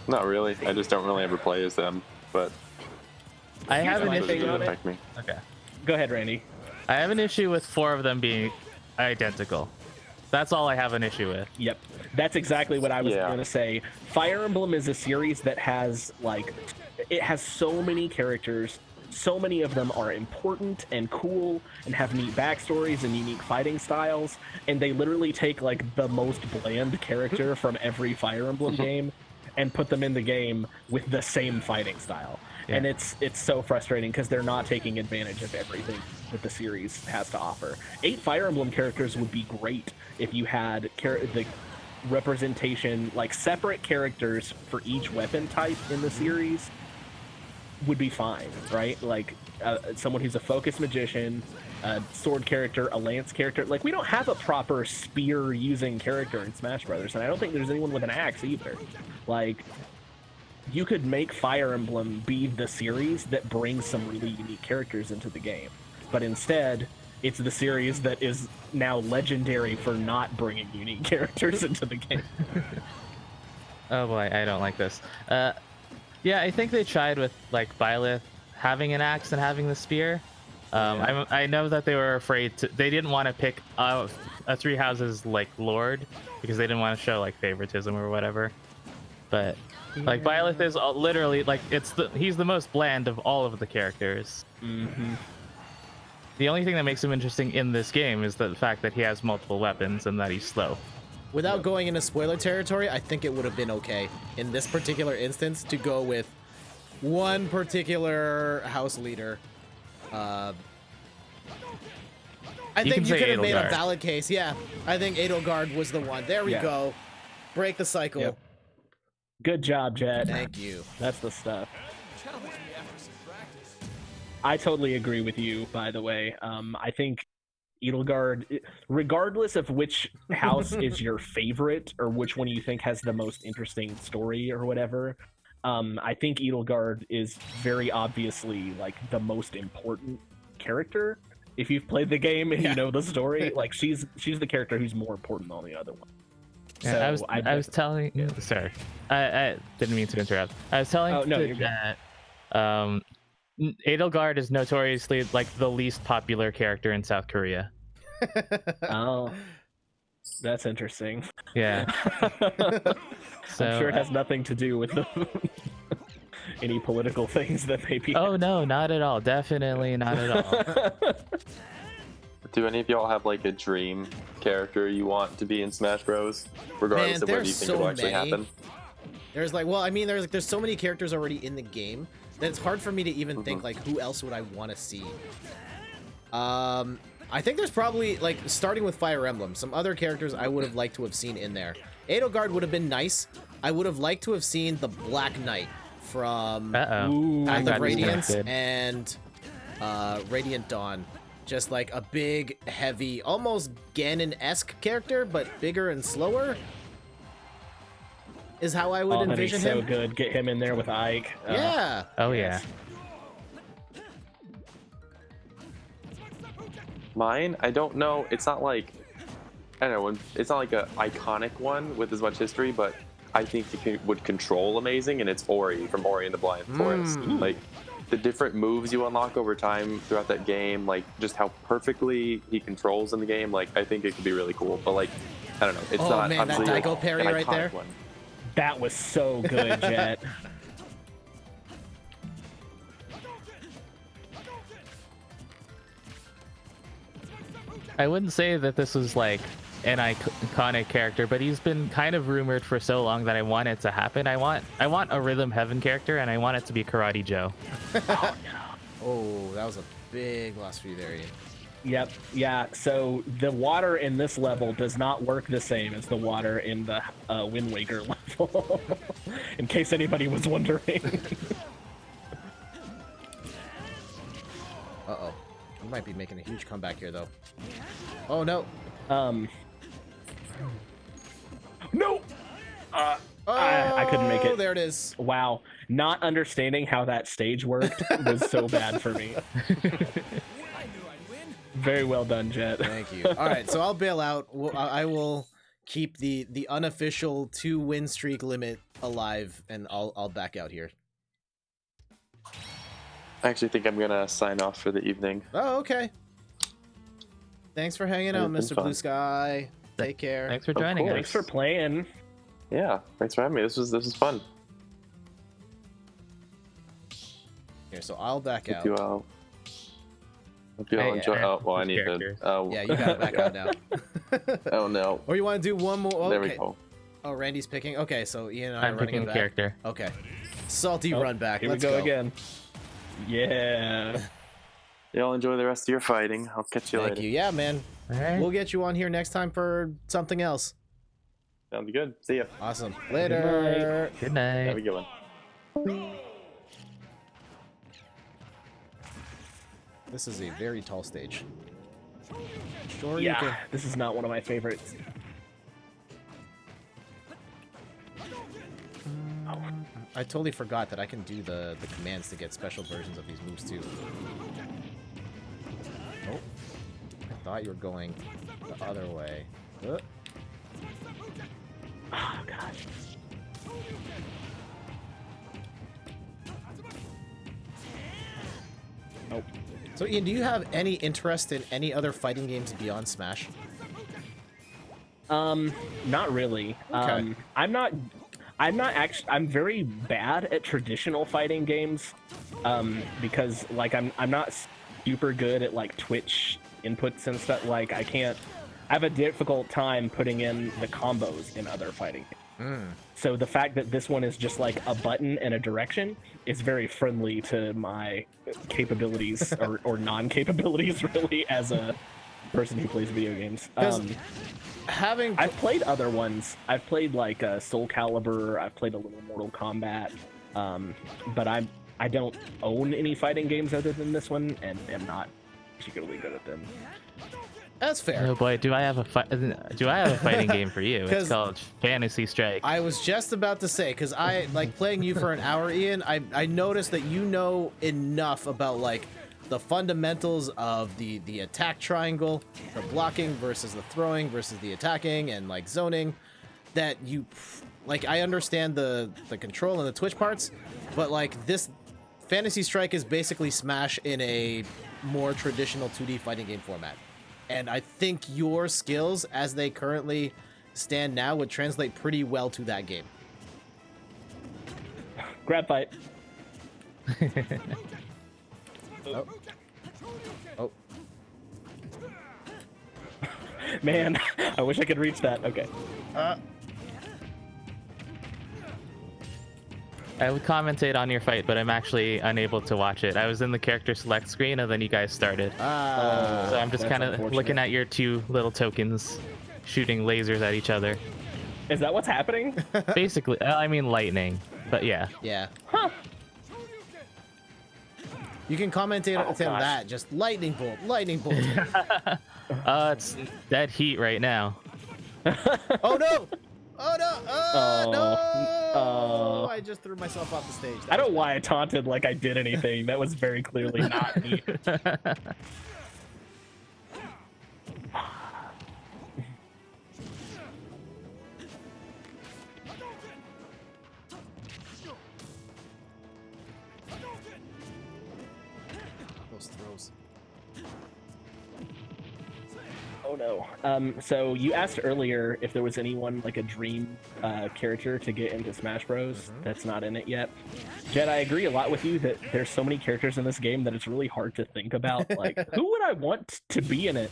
Not really. I just don't really ever play as them, but I have an my issue. thing it on doesn't it. affect me. Okay. Go ahead, Randy. I have an issue with 4 of them being identical. That's all I have an issue with. Yep, that's exactly what I was Yeah. going to say. Fire Emblem is a series that has it has so many characters. So many of them are important and cool and have neat backstories and unique fighting styles. And they literally take like the most bland character from every Fire Emblem game and put them in the game with the same fighting style. Yeah. And it's so frustrating because they're not taking advantage of everything that the series has to offer. 8 Fire Emblem characters would be great if you had the representation, like separate characters for each weapon type in the series would be fine, right? Like someone who's a focused magician, a sword character, a lance character. Like we don't have a proper spear using character in Smash Brothers, and I don't think there's anyone with an axe either. Like you could make Fire Emblem be the series that brings some really unique characters into the game, but instead it's the series that is now legendary for not bringing unique characters into the game. Oh boy, I don't like this. Yeah, I think they tried with like Byleth having an axe and having the spear. I know that they were afraid to. They didn't want to pick a Three Houses like Lord because they didn't want to show like favoritism or whatever. But like Byleth is literally like he's the most bland of all of the characters. Mm-hmm. The only thing that makes him interesting in this game is the fact that he has multiple weapons and that he's slow. Without going into spoiler territory, I think it would have been okay in this particular instance to go with one particular house leader. I think you could have made a valid case. Yeah, I think Edelgard was the one. There we go. Break the cycle. Yep. Good job, Jett. Thank you. That's the stuff. I totally agree with you, by the way. I think Edelgard, regardless of which house is your favorite or which one you think has the most interesting story or whatever, I think Edelgard is very obviously like the most important character. If you've played the game and you know the story, like she's the character who's more important than the other one. Yeah, So I was telling. Sorry, I didn't mean to interrupt. I was telling that Edelgard is notoriously like the least popular character in South Korea. Oh, that's interesting. Yeah. So, I'm sure it has nothing to do with any political things that may be. Oh no, not at all. Definitely not at all. Do any of y'all have like a dream character you want to be in Smash Bros? Regardless of whether you think it'll actually happen. There's like, well, I mean, there's so many characters already in the game that it's hard for me to even think like who else would I want to see. I think there's probably like starting with Fire Emblem, some other characters I would have liked to have seen in there. Edelgard would have been nice. I would have liked to have seen the Black Knight from Path of Radiance and Radiant Dawn. Just like a big, heavy, almost Ganon-esque character, but bigger and slower. Is how I would envision him. So good. Get him in there with Ike. Yeah. Oh yeah. Mine, I don't know. It's not like, I don't know. It's not like an iconic one with as much history, but I think it would control amazing, and it's Ori from Ori and the Blind Forest. Like the different moves you unlock over time throughout that game, like just how perfectly he controls in the game. Like I think it could be really cool. But like, I don't know. It's not. Man, that Daigo parry right there. One. That was so good, Jett. I wouldn't say that this was like an iconic character, but he's been kind of rumored for so long that I want it to happen. I want a Rhythm Heaven character, and I want it to be Karate Joe. Oh, that was a big loss for you there, Ian. Yep. Yeah. So the water in this level does not work the same as the water in the Wind Waker level. In case anybody was wondering. Uh-oh. We might be making a huge comeback here, though. Oh, no. No! I couldn't make it. There it is. Wow. Not understanding how that stage worked was so bad for me. Very well done, Jett. Thank you. All right, so I'll bail out. I will keep the unofficial 2-win streak limit alive, and I'll back out here. I actually think I'm gonna sign off for the evening. Oh, okay. Thanks for hanging out, It's Mr. fun. Blue Sky. Take care. Thanks for joining us. Thanks for playing. Yeah, thanks for having me. This was fun. Here, so I'll back out. Hope you all enjoy. Oh, well, I need character. to. Yeah, you gotta back out now. Oh no. Or you want to do one more? Okay. There we go. Oh, Randy's picking. Okay, so Ian and I are I'm running picking it a back. character. Okay. Salty run back. Here Let's we go again. Yeah. Y'all enjoy the rest of your fighting. I'll catch you Thank later. you. Yeah, man. All right. We'll get you on here next time for something else. Sounds good. See ya. Awesome. Later. Good night. Have a good one. This is a very tall stage. Sure, you Yeah, can. this is not one of my favorites. I totally forgot that I can do the commands to get special versions of these moves too. Oh, I thought you were going the other way. Oh, gosh. Nope. So Ian, do you have any interest in any other fighting games beyond Smash? Not really. Okay. I'm very bad at traditional fighting games, because like I'm not super good at like Twitch inputs and stuff. Like I have a difficult time putting in the combos in other fighting games. So the fact that this one is just like a button and a direction is very friendly to my capabilities or non-capabilities really as a person who plays video games. I've played other ones. I've played like Soul Calibur. I've played a little Mortal Kombat, but I don't own any fighting games other than this one, and am not particularly good at them. That's fair. Oh boy, do I have a fighting game for you? It's called Fantasy Strike. I was just about to say, because I like playing you for an hour, Ian. I noticed that you know enough about like the fundamentals of the attack triangle, the blocking versus the throwing versus the attacking, and like zoning, that you like. I understand the control and the twitch parts, but like this Fantasy Strike is basically Smash in a more traditional 2D fighting game format. and I think your skills, as they currently stand now, would translate pretty well to that game. Grab fight. Oh. Oh. Man, I wish I could reach that. Okay. I would commentate on your fight, but I'm actually unable to watch it. I was in the character select screen, and then you guys started. So I'm just that's kind of unfortunate. looking at your two little tokens shooting lasers at each other. Is that what's happening? Basically, I mean lightning, but yeah. Yeah. Huh. You can commentate on gosh. that. Just lightning bolt, lightning bolt. It's dead heat right now. Oh no! Oh no! Oh no! Oh. I just threw myself off the stage. I don't know why I taunted like I did anything. That was very clearly not me. Those throws. Oh no. So you asked earlier if there was anyone like a dream character to get into Smash Bros. That's not in it yet. Jett, I agree a lot with you that there's so many characters in this game that it's really hard to think about. Like, who would I want to be in it?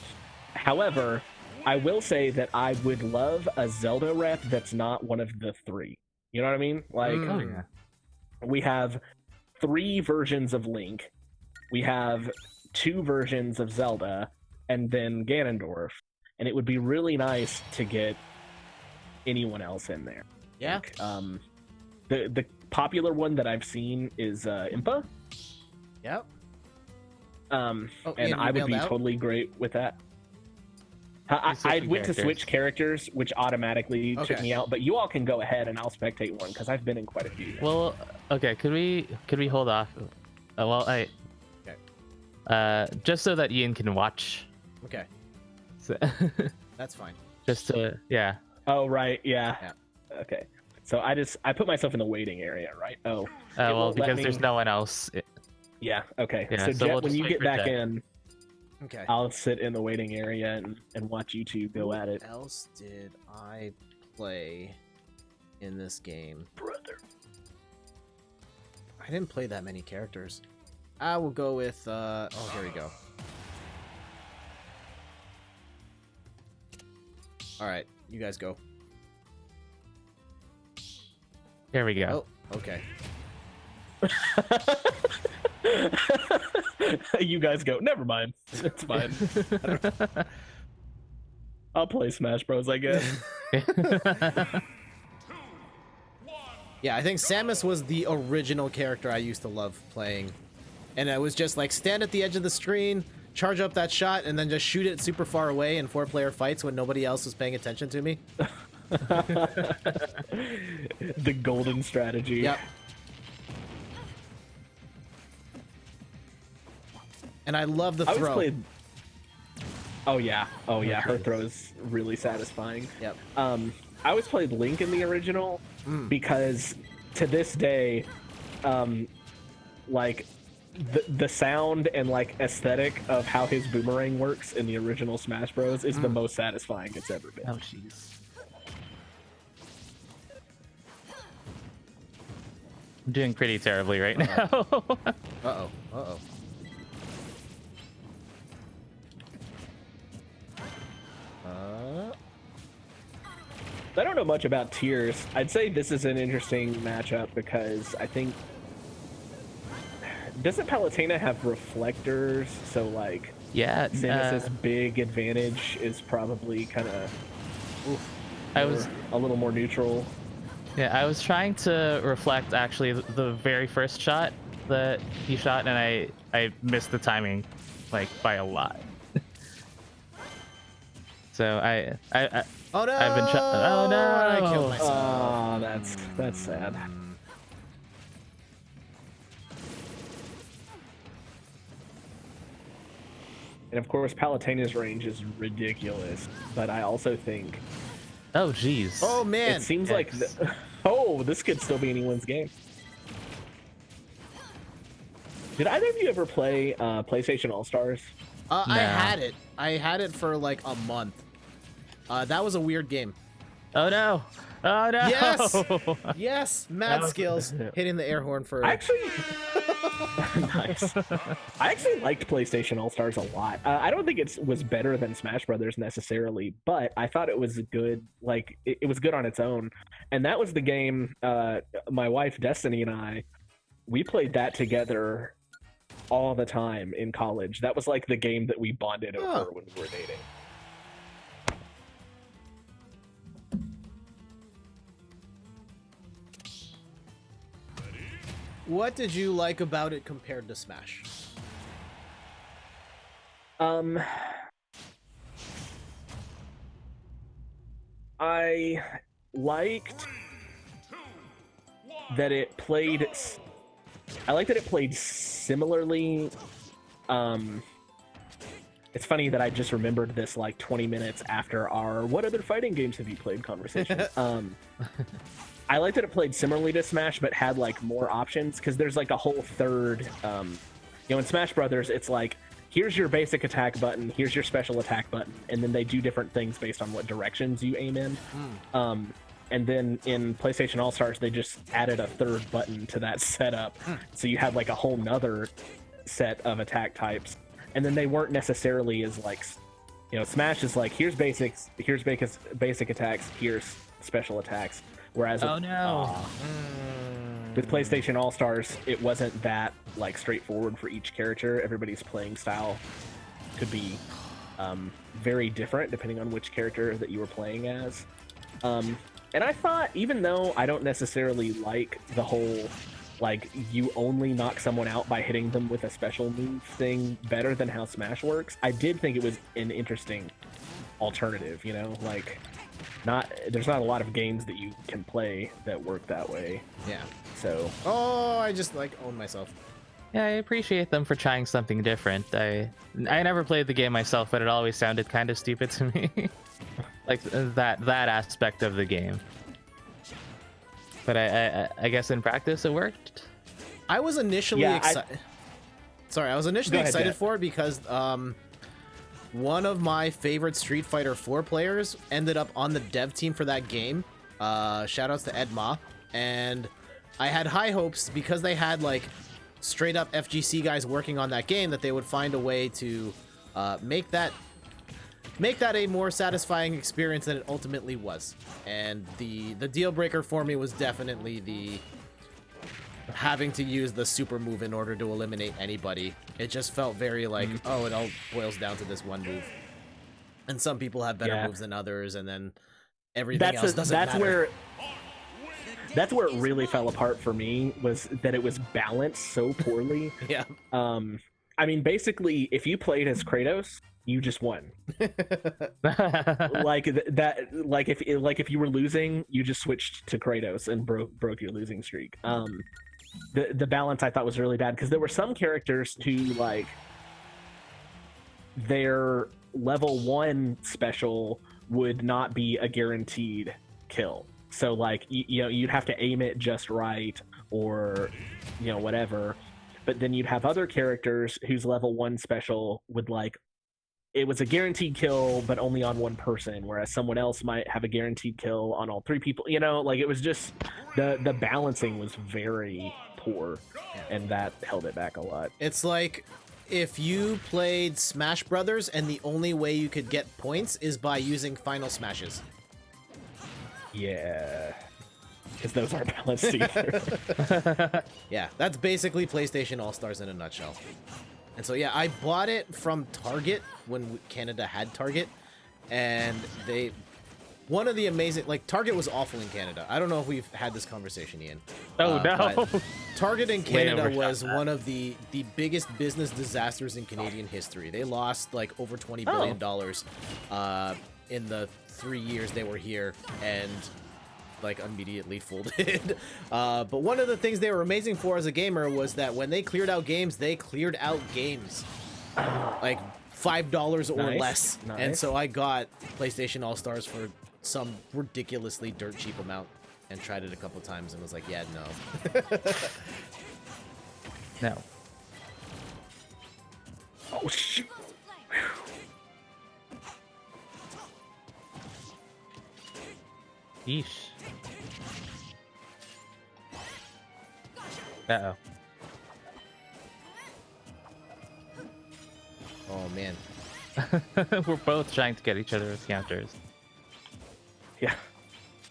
However, I will say that I would love a Zelda rep that's not one of the three. You know what I mean? Like, Oh yeah. we have 3 versions of Link. We have 2 versions of Zelda, and then Ganondorf. And it would be really nice to get anyone else in there. Yeah. The popular one that I've seen is Impa. Yep. And Ian, I you would be bailed out? totally great with that. You I switching went to characters. switch characters, which automatically took Okay. me out. But you all can go ahead and I'll spectate one because I've been in quite a few. Well, okay. Could we hold off? Well, Okay. just so that Ian can watch. Okay. So, That's fine. just to yeah. Oh right, yeah. Yeah. Okay. So I put myself in the waiting area, right? Oh. Well, won't let because me- there's no one else. Yeah. Okay. Yeah, so so Jett, we'll when just you wait get for back Jett. in, Okay. I'll sit in the waiting area and watch you two go at it. What else did I play in this game? Brother. I didn't play that many characters. I will go with oh, here we go. All right, you guys go. Here we go. Oh, okay. You guys go. Never mind. It's fine. I'll play Smash Bros, I guess. Yeah, I think Samus was the original character I used to love playing. And I was just like stand at the edge of the screen, charge up that shot, and then just shoot it super far away in 4-player fights when nobody else was paying attention to me. The golden strategy. Yep. And I love the I always throw. played. Oh yeah. Oh yeah. Her throw is really satisfying. Yep. I always played Link in the original because to this day, like the sound and like aesthetic of how his boomerang works in the original Smash Bros is the most satisfying it's ever been. Oh jeez. I'm doing pretty terribly right now. Uh-oh. Uh-oh. I don't know much about tiers. I'd say this is an interesting matchup because I think doesn't Palutena have reflectors? So like Yeah. Samus's big advantage is probably kind of I was a little more neutral. Yeah, I was trying to reflect actually the very first shot that he shot, and I missed the timing, like by a lot. So I Oh no! I've been oh no! I killed myself. Oh, that's sad. And of course, Palutena's range is ridiculous, but I also think Oh jeez. Oh man! it seems like this could still be anyone's game. Did either of you ever play PlayStation All Stars? I had it. I had it for like a month. That was a weird game. Oh no! Oh no! Yes! Yes! Mad was- skills. Hitting the air horn for... Actually, nice. I actually liked PlayStation All Stars a lot. I don't think it was better than Smash Brothers necessarily, but I thought it was good. Like it was good on its own, and that was the game. My wife Destiny and we played that together all the time in college. That was like the game that we bonded over when we were dating. What did you like about it compared to Smash? I liked that it played. I liked that it played similarly. It's funny that I just remembered this like 20 minutes after our "What other fighting games have you played?" conversation. I liked that it played similarly to Smash, but had like more options because there's like a whole third. In Smash Brothers, it's like here's your basic attack button, here's your special attack button, and then they do different things based on what directions you aim in. And then in PlayStation All Stars, they just added a third button to that setup, so you had like a whole nother set of attack types. And then they weren't necessarily as like, Smash is like here's basics, here's basic attacks, here's special attacks. Whereas with PlayStation All Stars, it wasn't that like straightforward for each character. Everybody's playing style could be very different depending on which character that you were playing as. And I thought, even though I don't necessarily like the whole like you only knock someone out by hitting them with a special move thing better than how Smash works, I did think it was an interesting alternative. There's not a lot of games that you can play that work that way. Yeah. So. Oh, I just like own myself. Yeah, I appreciate them for trying something different. I never played the game myself, but it always sounded kind of stupid to me. Like that aspect of the game. But I guess in practice it worked. I was initially excited. I was initially excited Jett. for it because one of my favorite Street Fighter 4 players ended up on the dev team for that game. Shoutouts to Ed Ma. And I had high hopes because they had like straight up FGC guys working on that game that they would find a way to make that a more satisfying experience than it ultimately was. And the deal breaker for me was definitely the having to use the super move in order to eliminate anybody. It just felt very like, oh, it all boils down to this one move. And some people have better moves than others, and then everything else doesn't matter. That's where it really fell apart for me, was that it was balanced so poorly. Yeah. I mean, basically, if you played as Kratos, you just won. If you were losing, you just switched to Kratos and broke your losing streak. The balance I thought was really bad because there were some characters who like their level 1 special would not be a guaranteed kill. So like you'd have to aim it just right or whatever. But then you'd have other characters whose level 1 special would like it was a guaranteed kill, but only on one person, whereas someone else might have a guaranteed kill on all 3 people. It was just the balancing was very poor, and that held it back a lot. It's like if you played Smash Brothers and the only way you could get points is by using final smashes. Yeah, because those aren't balanced either. Yeah, that's basically PlayStation All-Stars in a nutshell. And so, yeah, I bought it from Target when Canada had Target, and one of the amazing, like, Target was awful in Canada. I don't know if we've had this conversation, Ian. Oh, no. Target in Canada was one of the biggest business disasters in Canadian history. They lost, like, over $20 billion in the 3 years they were here, and like immediately folded. But one of the things they were amazing for as a gamer was that when they cleared out games, they cleared out games like $5 or less. Nice. And so I got PlayStation All-Stars for some ridiculously dirt cheap amount and tried it a couple times and was like, yeah, no. No. Oh, shoot. Yeesh. Uh-oh. Oh man. We're both trying to get each other with counters. Yeah.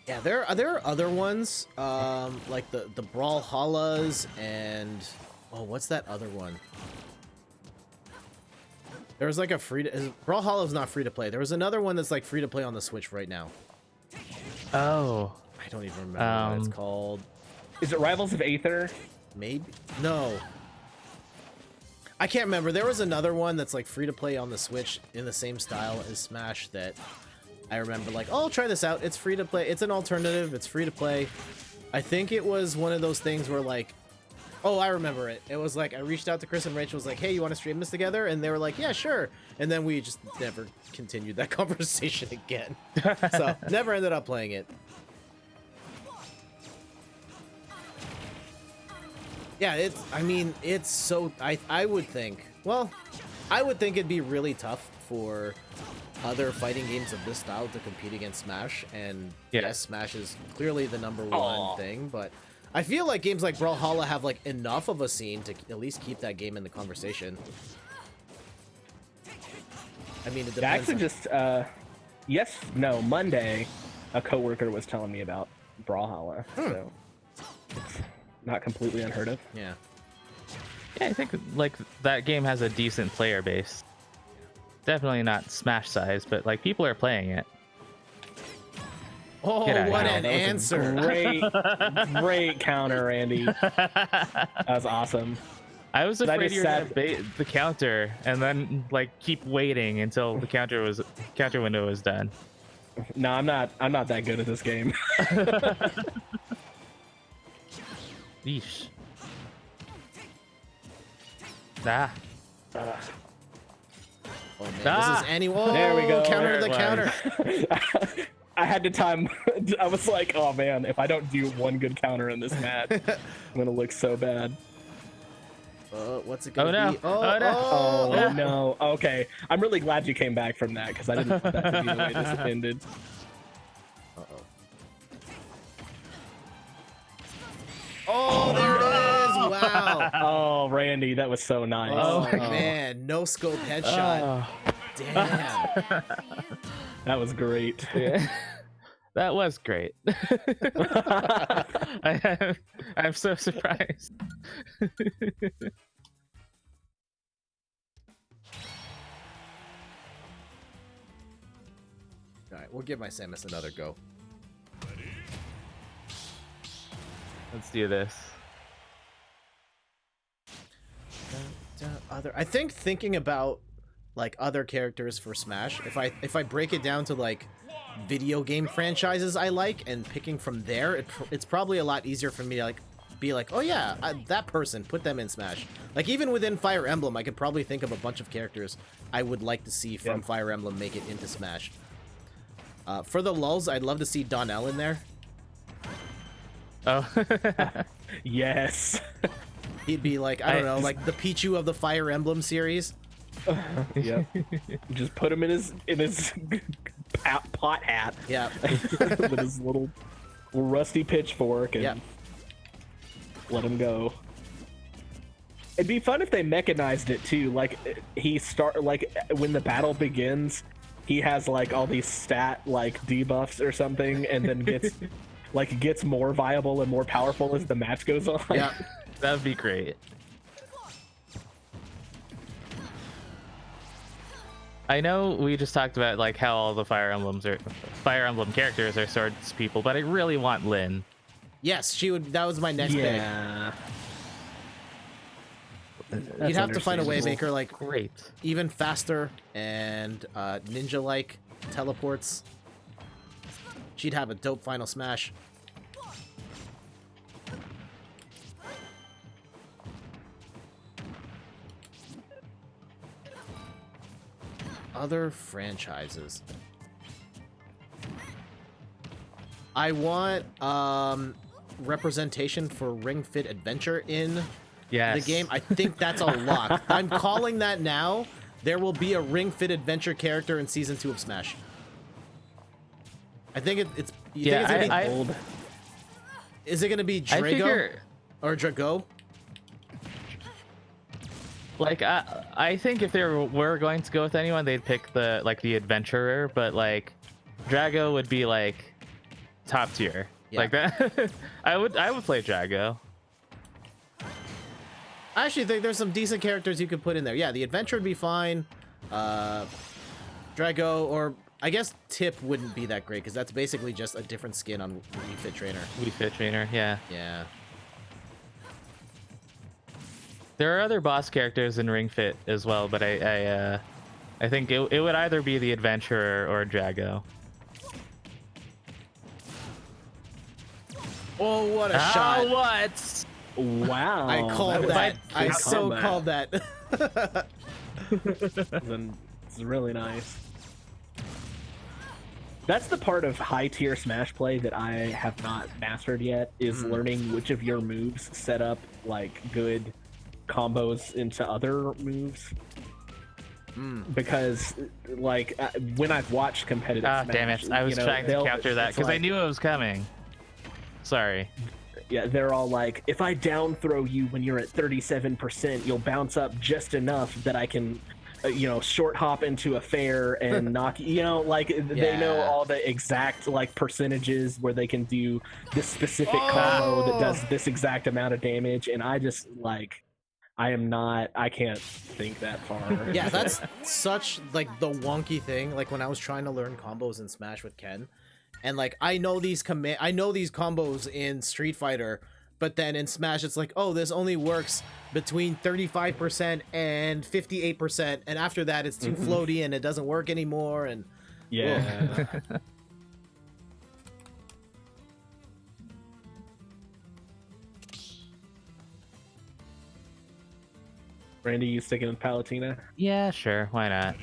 Yeah, there are other ones, like the Brawlhallas and what's that other one? There was like a Brawlhalla's not free to play. There was another one that's like free to play on the Switch right now. Oh. I don't even remember what it's called. Is it Rivals of Aether? Maybe no. I can't remember. There was another one that's like free to play on the Switch in the same style as Smash that I remember like, oh, I'll try this out. It's free to play. It's an alternative. It's free to play. I think it was one of those things where like, oh, I remember it. It was like I reached out to Chris and Rachel, was like, hey, you want to stream this together? And they were like, yeah, sure. And then we just never continued that conversation again. So never ended up playing it. Yeah, it's so, I would think, well, I would think it'd be really tough for other fighting games of this style to compete against Smash, and yes, Smash is clearly the #1 thing, but I feel like games like Brawlhalla have like enough of a scene to at least keep that game in the conversation. I mean, it depends. Actually, Monday, a coworker was telling me about Brawlhalla, so it's not completely unheard of. Yeah. Yeah, I think like that game has a decent player base. Definitely not Smash size, but like people are playing it. Oh, what an answer! Great counter, Randy. That was awesome. I was afraid you were gonna bait the counter and then like keep waiting until the counter window was done. No, I'm not that good at this game. Yeesh. Ah. Oh man, this is any. Oh, there we go. Counter the counter. I had to time. I was like, oh man, if I don't do one good counter in this match, I'm gonna look so bad. What's it gonna be? Oh no. Okay, I'm really glad you came back from that because I didn't want that to be the way this ended. Oh, there it is! Wow. Oh, Randy, that was so nice. Oh man, no scope headshot. Damn. That was great. Yeah. That was great. I'm so surprised. All right, we'll give my Samus another go. Let's do this. I think thinking about like other characters for Smash, if I break it down to like video game franchises I like and picking from there, it's probably a lot easier for me to like be like, oh yeah, that person, put them in Smash. Like even within Fire Emblem, I could probably think of a bunch of characters I would like to see from Fire Emblem make it into Smash. For the lulz, I'd love to see Donnell in there. Oh. Yes. He'd be like, I don't know, like the Pichu of the Fire Emblem series. Yeah. Just put him in his pot hat. Yeah. With his little rusty pitchfork and let him go. It'd be fun if they mechanized it too. Like when the battle begins, he has like all these stat like debuffs or something, and then gets more viable and more powerful as the match goes on. Yeah, that would be great. I know we just talked about like how all the Fire Emblem characters are swords people, but I really want Lyn. Yes, she would. That was my next pick. Yeah. You'd have to find a way to make her like Great. even faster and ninja-like teleports. She'd have a dope final smash. Other franchises. I want representation for Ring Fit Adventure in the game. I think that's a lock. I'm calling that now. There will be a Ring Fit Adventure character in Season 2 of Smash. I think it's You think it's gonna be Old. Is it gonna be I Drago figure, or Drago? like, I think if they were going to go with anyone, they'd pick the adventurer, but like, Drago would be like top tier. Yeah. Like that. I would play Drago. I actually think there's some decent characters you could put in there. Yeah, the adventure would be fine. Drago, or I guess Tip wouldn't be that great because that's basically just a different skin on Wii Fit Trainer. Wii Fit Trainer, yeah. Yeah. There are other boss characters in Ring Fit as well, but I think it would either be the adventurer or Drago. Oh, what a shot! What? Wow. I called that. I so called that. It's really nice. That's the part of high tier Smash play that I have not mastered yet, is learning which of your moves set up like good combos into other moves. Because like when I've watched competitive Smash, damn it. I was trying to counter that because I knew it was coming. Sorry. Yeah, they're all like, if I down throw you when you're at 37%, you'll bounce up just enough that I can, short hop into a fair and knock, like they know all the exact like percentages where they can do this specific combo that does this exact amount of damage. And I just like, I can't think that far. Yeah, that's such like the wonky thing. Like when I was trying to learn combos in Smash with Ken, and like I know these combos in Street Fighter, but then in Smash it's like, oh, this only works between 35% and 58%, and after that it's too floaty and it doesn't work anymore. And yeah. Randy, you sticking with Palutena? Yeah, sure. Why not?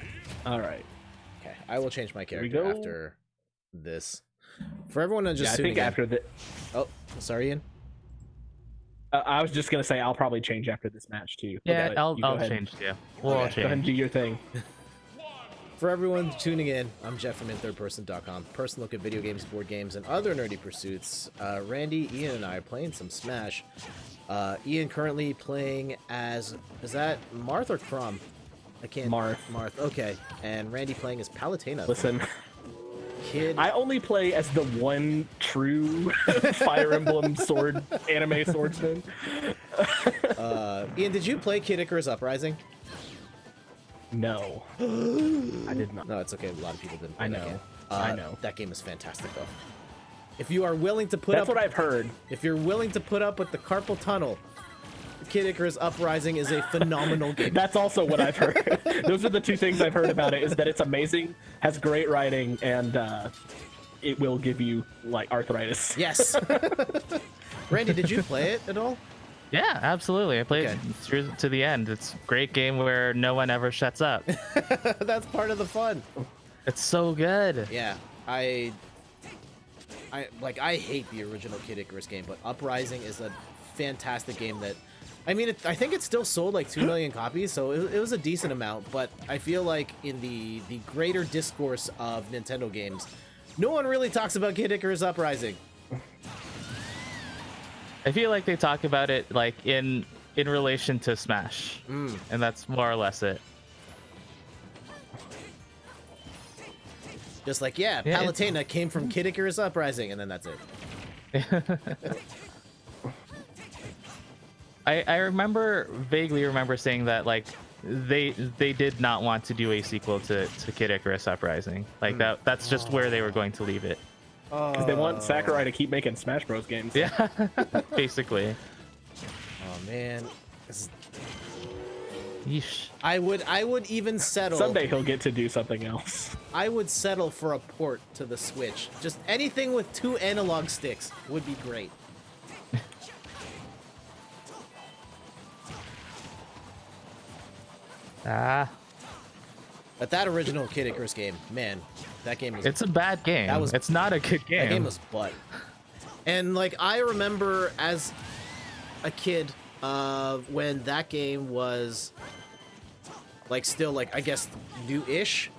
All right. okay, I will change my we character go. after this. For everyone who's just I tuning think in- after the, Oh, sorry, Ian. I was just gonna say I'll probably change after this match too. Yeah, But I'll you go ahead. change too. We'll all Go ahead and change. do your thing. For everyone tuning in, I'm Jett from InThirdPerson.com. Personal look at video games, board games, and other nerdy pursuits. Randy, Ian, and I are playing some Smash. Ian currently playing as, is that Marth or Crumb? I can't. Marth. Marth. Okay. And Randy playing as Palutena. Listen, Kid. I only play as the one true Fire Emblem sword anime swordsman. Ian, did you play Kid Icarus Uprising? No, I did not. No, it's okay. A lot of people didn't play I that know. game. I know. That game is fantastic, though. If you are willing to put That's up, what I've heard. if you're willing to put up with the carpal tunnel, Kid Icarus Uprising is a phenomenal game. That's also what I've heard. Those are the two things I've heard about it: is that it's amazing, has great writing, and it will give you like arthritis. Yes. Randy, did you play it at all? Yeah, absolutely. I played Okay. through to the end. It's a great game where no one ever shuts up. That's part of the fun. It's so good. Yeah, I hate the original Kid Icarus game, but Uprising is a fantastic game that, I mean, I think it still sold like 2 million copies, so it was a decent amount, but I feel like in the greater discourse of Nintendo games, no one really talks about Kid Icarus Uprising. I feel like they talk about it like in relation to Smash, and that's more or less it. Just like, yeah, Yeah, Palutena came from Kid Icarus Uprising, and then that's it. I vaguely remember saying that like they did not want to do a sequel to Kid Icarus Uprising. Like that's just where they were going to leave it. Because they want Sakurai to keep making Smash Bros. Games. Yeah, basically. Oh man, this is- Yeesh. I would even settle. Someday he'll get to do something else. I would settle for a port to the Switch. Just anything with 2 analog sticks would be great. But that original Kid Icarus game, man, that game was. It's a bad game. It's not a good game. That game was butt. And like I remember as a kid, when that game was like still like I guess new-ish.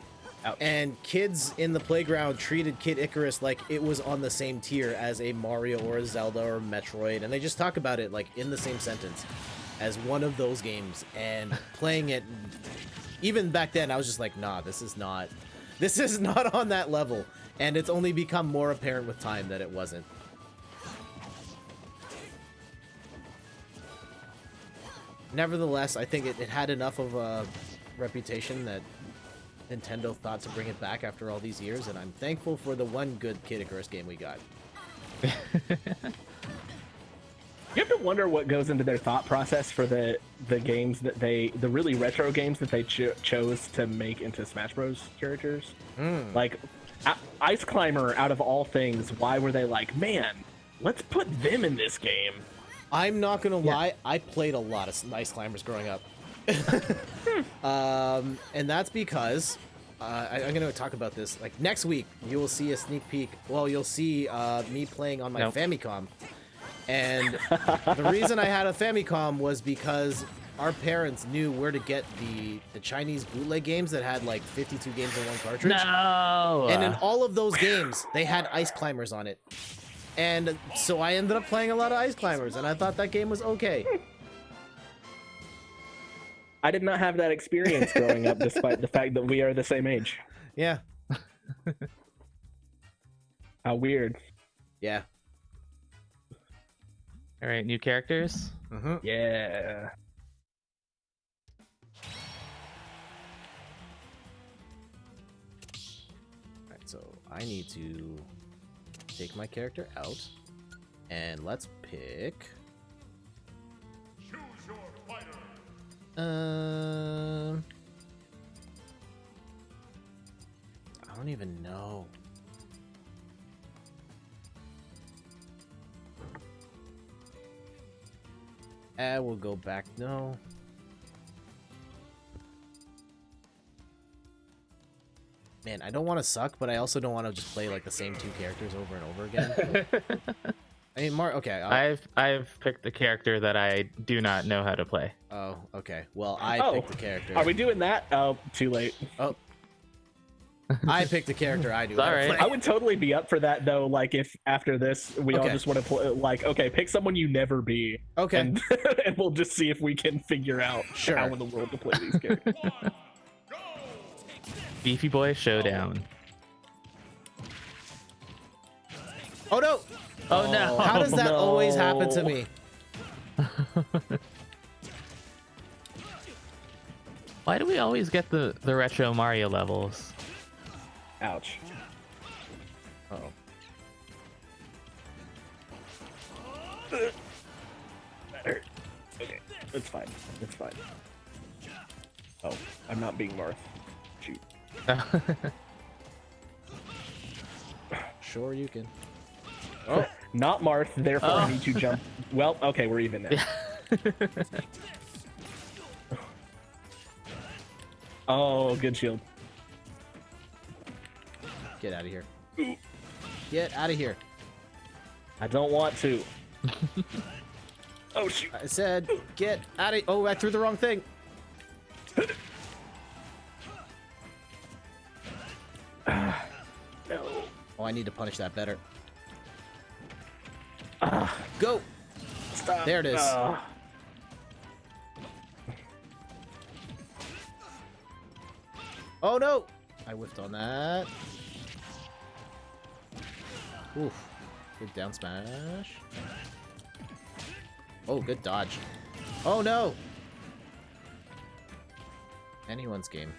Ouch. And kids in the playground treated Kid Icarus like it was on the same tier as a Mario or a Zelda or Metroid, and they just talk about it like in the same sentence as one of those games. And playing it, even back then, I was just like, nah, this is not on that level. And it's only become more apparent with time that it wasn't. Nevertheless, I think it had enough of a reputation that Nintendo thought to bring it back after all these years, and I'm thankful for the one good Kid Icarus game we got. You have to wonder what goes into their thought process for the games that the really retro games that they chose to make into Smash Bros. Characters. Like Ice Climber, out of all things, why were they like, man, let's put them in this game? I'm not gonna lie, I played a lot of Ice Climbers growing up. And that's because I'm gonna talk about this. Like next week, you will see a sneak peek. Well, you'll see me playing on my Famicom. And the reason I had a Famicom was because our parents knew where to get the Chinese bootleg games that had like 52 games in one cartridge. No. And in all of those games, they had Ice Climbers on it. And so I ended up playing a lot of Ice Climbers, and I thought that game was okay. I did not have that experience growing up, despite the fact that we are the same age. Yeah. How weird. Yeah. All right, new characters. Yeah. Alright, so I need to take my character out, and let's pick... Choose your fighter. I don't even know. We'll go back. No. Man, I don't want to suck, but I also don't want to just play like the same two characters over and over again. I mean, okay. I've picked the character that I do not know how to play. Oh, okay. Well, I picked the character. Are we doing that? Oh, too late. Oh. I picked the character I do. All right. I would totally be up for that though. Like if after this we all just want to play, like, okay, pick someone you never be. Okay. And, and we'll just see if we can figure out how in the world to play these characters. Beefy Boy Showdown. Oh no! Oh no! How does that always happen to me? Why do we always get the retro Mario levels? Ouch. Uh-oh. That hurt. Okay, it's fine. It's fine. Oh, I'm not being Marth. Shoot. Sure you can. Oh, not Marth, therefore I need to jump. Well, okay, we're even now. Oh, good shield. Get out of here. Get out of here. I don't want to. Oh, shoot. I said, get out of... Oh, I threw the wrong thing. No. Oh, I need to punish that better. Go! Stop. There it is. Oh, no! I whiffed on that. Oof. Good down smash. Oh, good dodge. Oh, no! Anyone's game.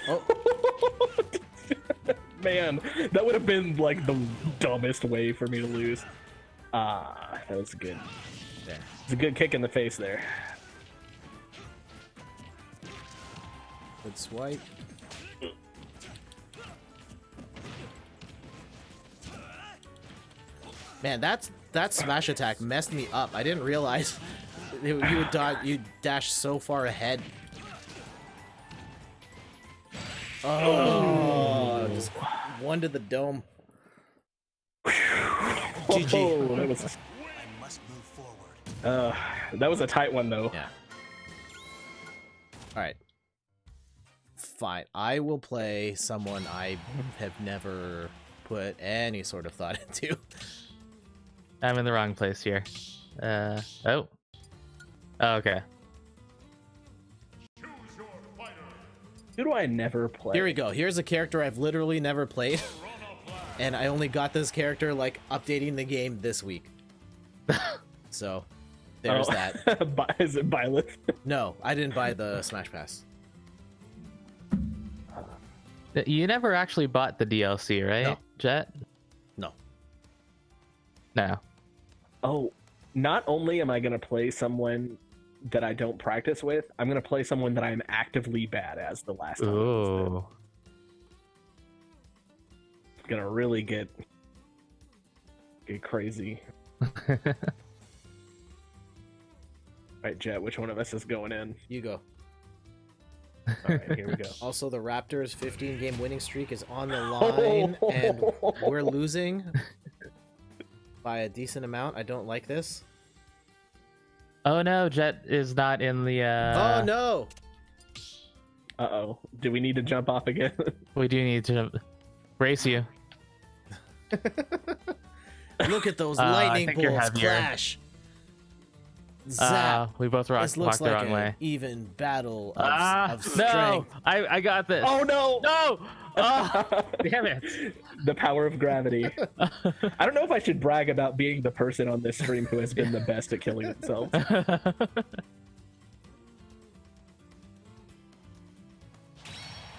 Oh. Man, that would have been like the dumbest way for me to lose. That was good. There. It's a good kick in the face there. Good swipe. Man, that smash attack messed me up. I didn't realize you would you dash so far ahead. Oh, just one to the dome. GG. Oh, that was that was a tight one though. Yeah. All right. Fine. I will play someone I have never put any sort of thought into. I'm in the wrong place here. Oh, okay. Who do I never play? Here we go. Here's a character I've literally never played. And I only got this character, like, updating the game this week. So, there's that. Is it Byleth? No, I didn't buy the Smash Pass. You never actually bought the DLC, right, No. Jett? No. No. Oh, not only am I going to play someone that I don't practice with, I'm going to play someone that I'm actively bad as the last time. Ooh. It's going to really get crazy. All right, Jett, which one of us is going in? You go. All right, here we go. Also, the Raptors' 15-game winning streak is on the line, and we're losing by a decent amount. I don't like this. Oh no, Jett is not in the. Oh no! Uh-oh. Do we need to jump off again? We do need to brace you. Look at those I lightning think you're bolts heavier. clash. Zap. We both walked This looks the like wrong an way. even battle of No, strength. I got this. Oh no! No! Oh, damn it! The power of gravity. I don't know if I should brag about being the person on this stream who has been the best at killing themselves.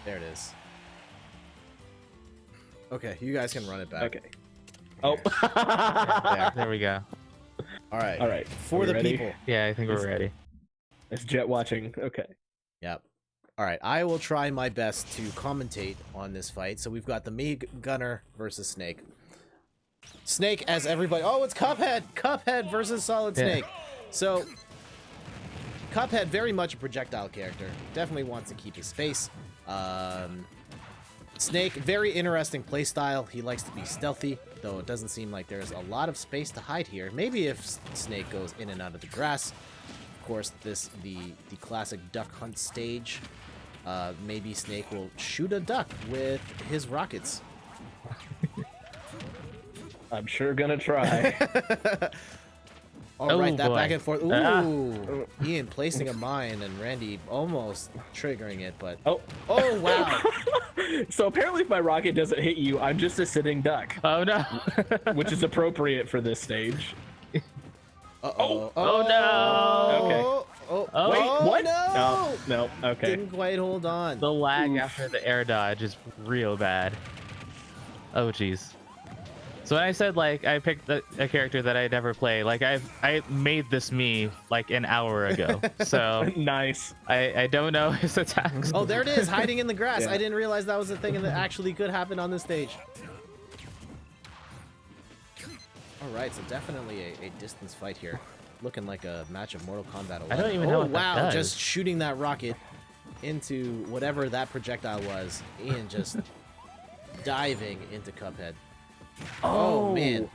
There it is. Okay, you guys can run it back. Okay. Oh. There we go. All right. All right. For Are we the ready? people. Yeah, I think we're ready. Is Jett watching? Okay. Yep. All right. I will try my best to commentate on this fight. So we've got the me Gunner versus Snake. Snake, as everybody. Oh, it's Cuphead. Cuphead versus Solid Yeah. Snake. So Cuphead, very much a projectile character. Definitely wants to keep his space. Snake, very interesting playstyle. He likes to be stealthy, though it doesn't seem like there's a lot of space to hide here. Maybe if Snake goes in and out of the grass. Of course, the classic duck hunt stage. Maybe Snake will shoot a duck with his rockets. I'm sure gonna try. All right, Oh, that boy. back and forth. Ooh, Ah. Ian placing a mine and Randy almost triggering it, but Oh. oh wow! So apparently if my rocket doesn't hit you, I'm just a sitting duck, Oh no! which is appropriate for this stage. Uh-oh. Oh, no. Okay. Oh, Wait, oh, what? No, No, okay. Didn't quite hold on. The lag Oof. after the air dodge is real bad. Oh jeez. So when I said like I picked a character that I never play, like I made this me like an hour ago. So Nice. I don't know his attacks. Oh, there it is, hiding in the grass. Yeah. I didn't realize that was a thing that actually could happen on this stage. All right, so definitely a distance fight here. Looking like a match of Mortal Kombat 11. I don't even know Oh, what that wow, does. just shooting that rocket into whatever that projectile was. Ian just diving into Cuphead. Oh, man.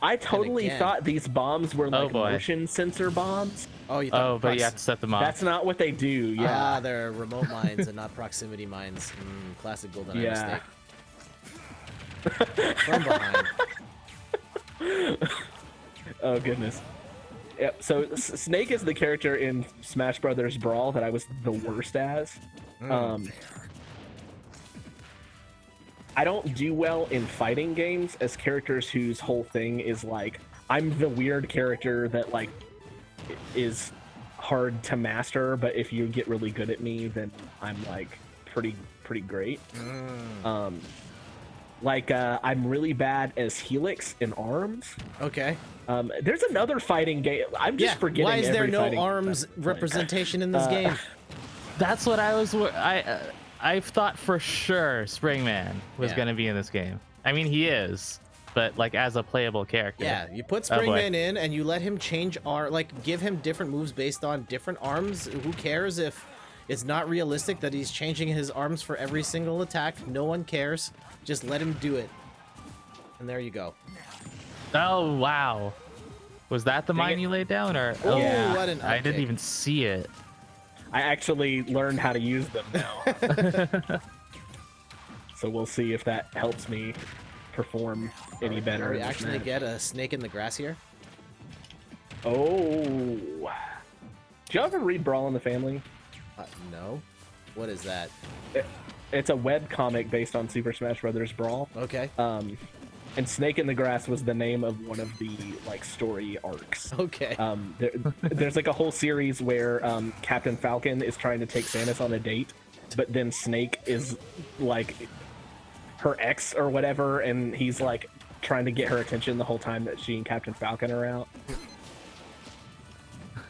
I totally again. thought these bombs were like boy. motion sensor bombs. Oh, you thought Oh, but you prox- have to set them off. That's not what they do. Yeah. Ah, they're remote mines and not proximity mines. Classic GoldenEye Yeah. mistake. From behind. Oh goodness. Yep. So Snake is the character in Smash Brothers Brawl that I was the worst as. I don't do well in fighting games as characters whose whole thing is like I'm the weird character that like is hard to master, but if you get really good at me, then I'm like pretty great. I'm really bad as Helix in ARMS. Okay. There's another fighting game. I'm just forgetting. Why is there every no fighting game arms I've played. representation in this game? That's what I was. I thought for sure Springman was Yeah. gonna be in this game. I mean, he is, but like as a playable character. Yeah, you put Oh, boy. Springman in and you let him change give him different moves based on different arms. Who cares if it's not realistic that he's changing his arms for every single attack? No one cares. Just let him do it. And there you go. Oh wow. Was that the mine it. you laid down, or? Oh, Yeah. what an I didn't upkick. even see it. I actually learned how to use them now. So we'll see if that helps me perform any better. Are we in this actually match. get a snake in the grass here? Oh. Did you ever read Brawl in the Family? No. What is that? It's a web comic based on Super Smash Bros. Brawl. Okay. And Snake in the Grass was the name of one of the like story arcs. Okay. There's like a whole series where Captain Falcon is trying to take Samus on a date, but then Snake is like her ex or whatever, and he's like trying to get her attention the whole time that she and Captain Falcon are out.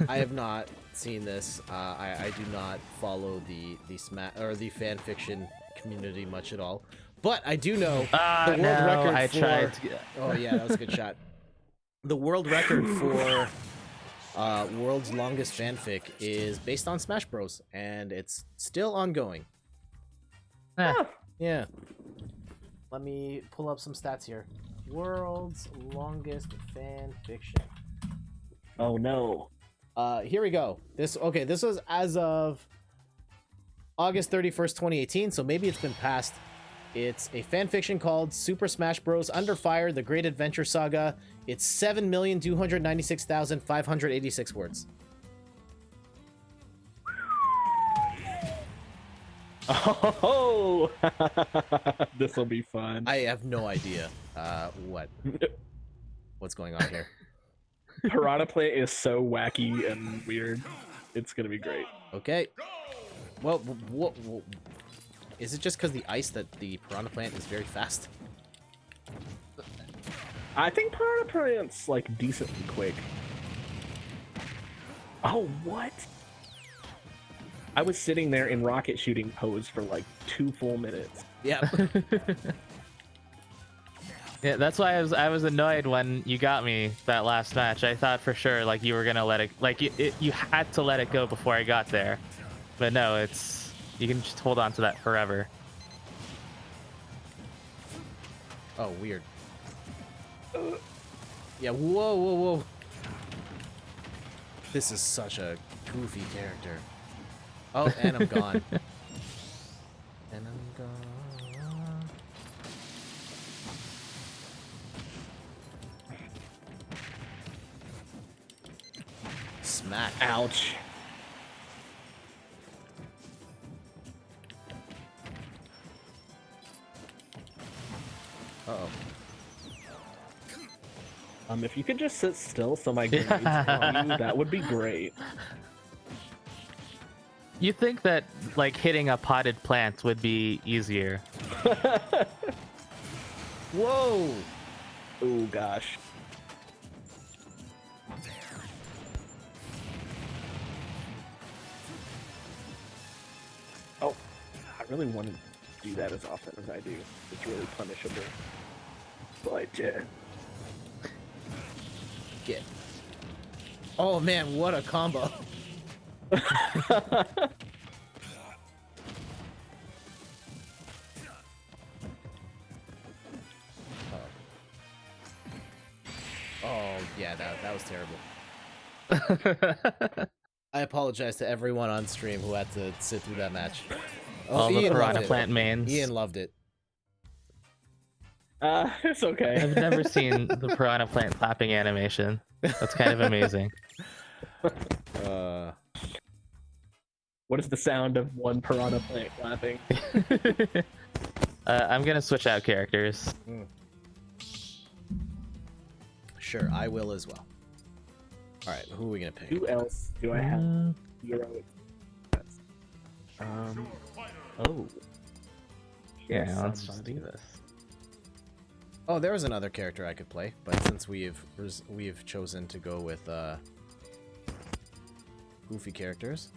I have not seen this. I do not follow the fan fiction community much at all. But I do know the world record I for. tried to... Oh yeah, that was a good shot. The world record for world's longest fanfic is based on Smash Bros, and it's still ongoing. Yeah. Let me pull up some stats here. World's longest fan fiction. Oh no. Here we go. This was as of August 31st, 2018, so maybe it's been passed. It's a fan fiction called Super Smash Bros. Under Fire: The Great Adventure Saga. It's 7,296,586 words. Oh, this will be fun. I have no idea what's going on here. Piranha Plant is so wacky and weird. It's gonna be great. Okay. Well, what is it just because the ice that the Piranha Plant is very fast? I think Piranha Plant's like decently quick. Oh, what? I was sitting there in rocket shooting pose for like 2 full minutes. Yeah. Yeah, that's why I was annoyed when you got me that last match. I thought for sure like you were gonna let it, like you had to let it go before I got there, but no, you can just hold on to that forever. Oh, weird. Yeah. Whoa. This is such a goofy character. Oh, and I'm gone. And I'm gone. Smack. Ouch. Uh-oh. If you could just sit still so my grenades on you, that would be great. You think that like hitting a potted plant would be easier? Whoa! Oh gosh. Oh, I really want to do that as often as I do. It's really punishable. Boy, Jett. Get. Oh man, what a combo! Oh yeah, that was terrible. I apologize to everyone on stream who had to sit through that match. Oh, All the Ian Piranha loved it. Plant mains. Ian loved it. It's okay. I've never seen the Piranha Plant clapping animation. That's kind of amazing. What is the sound of one Piranha Plant clapping? I'm gonna switch out characters. Sure, I will as well. All right, who are we gonna pick? Who else do I have? Heroic. Oh. Yeah, let's just do this. Oh, there was another character I could play, but since we've chosen to go with goofy characters,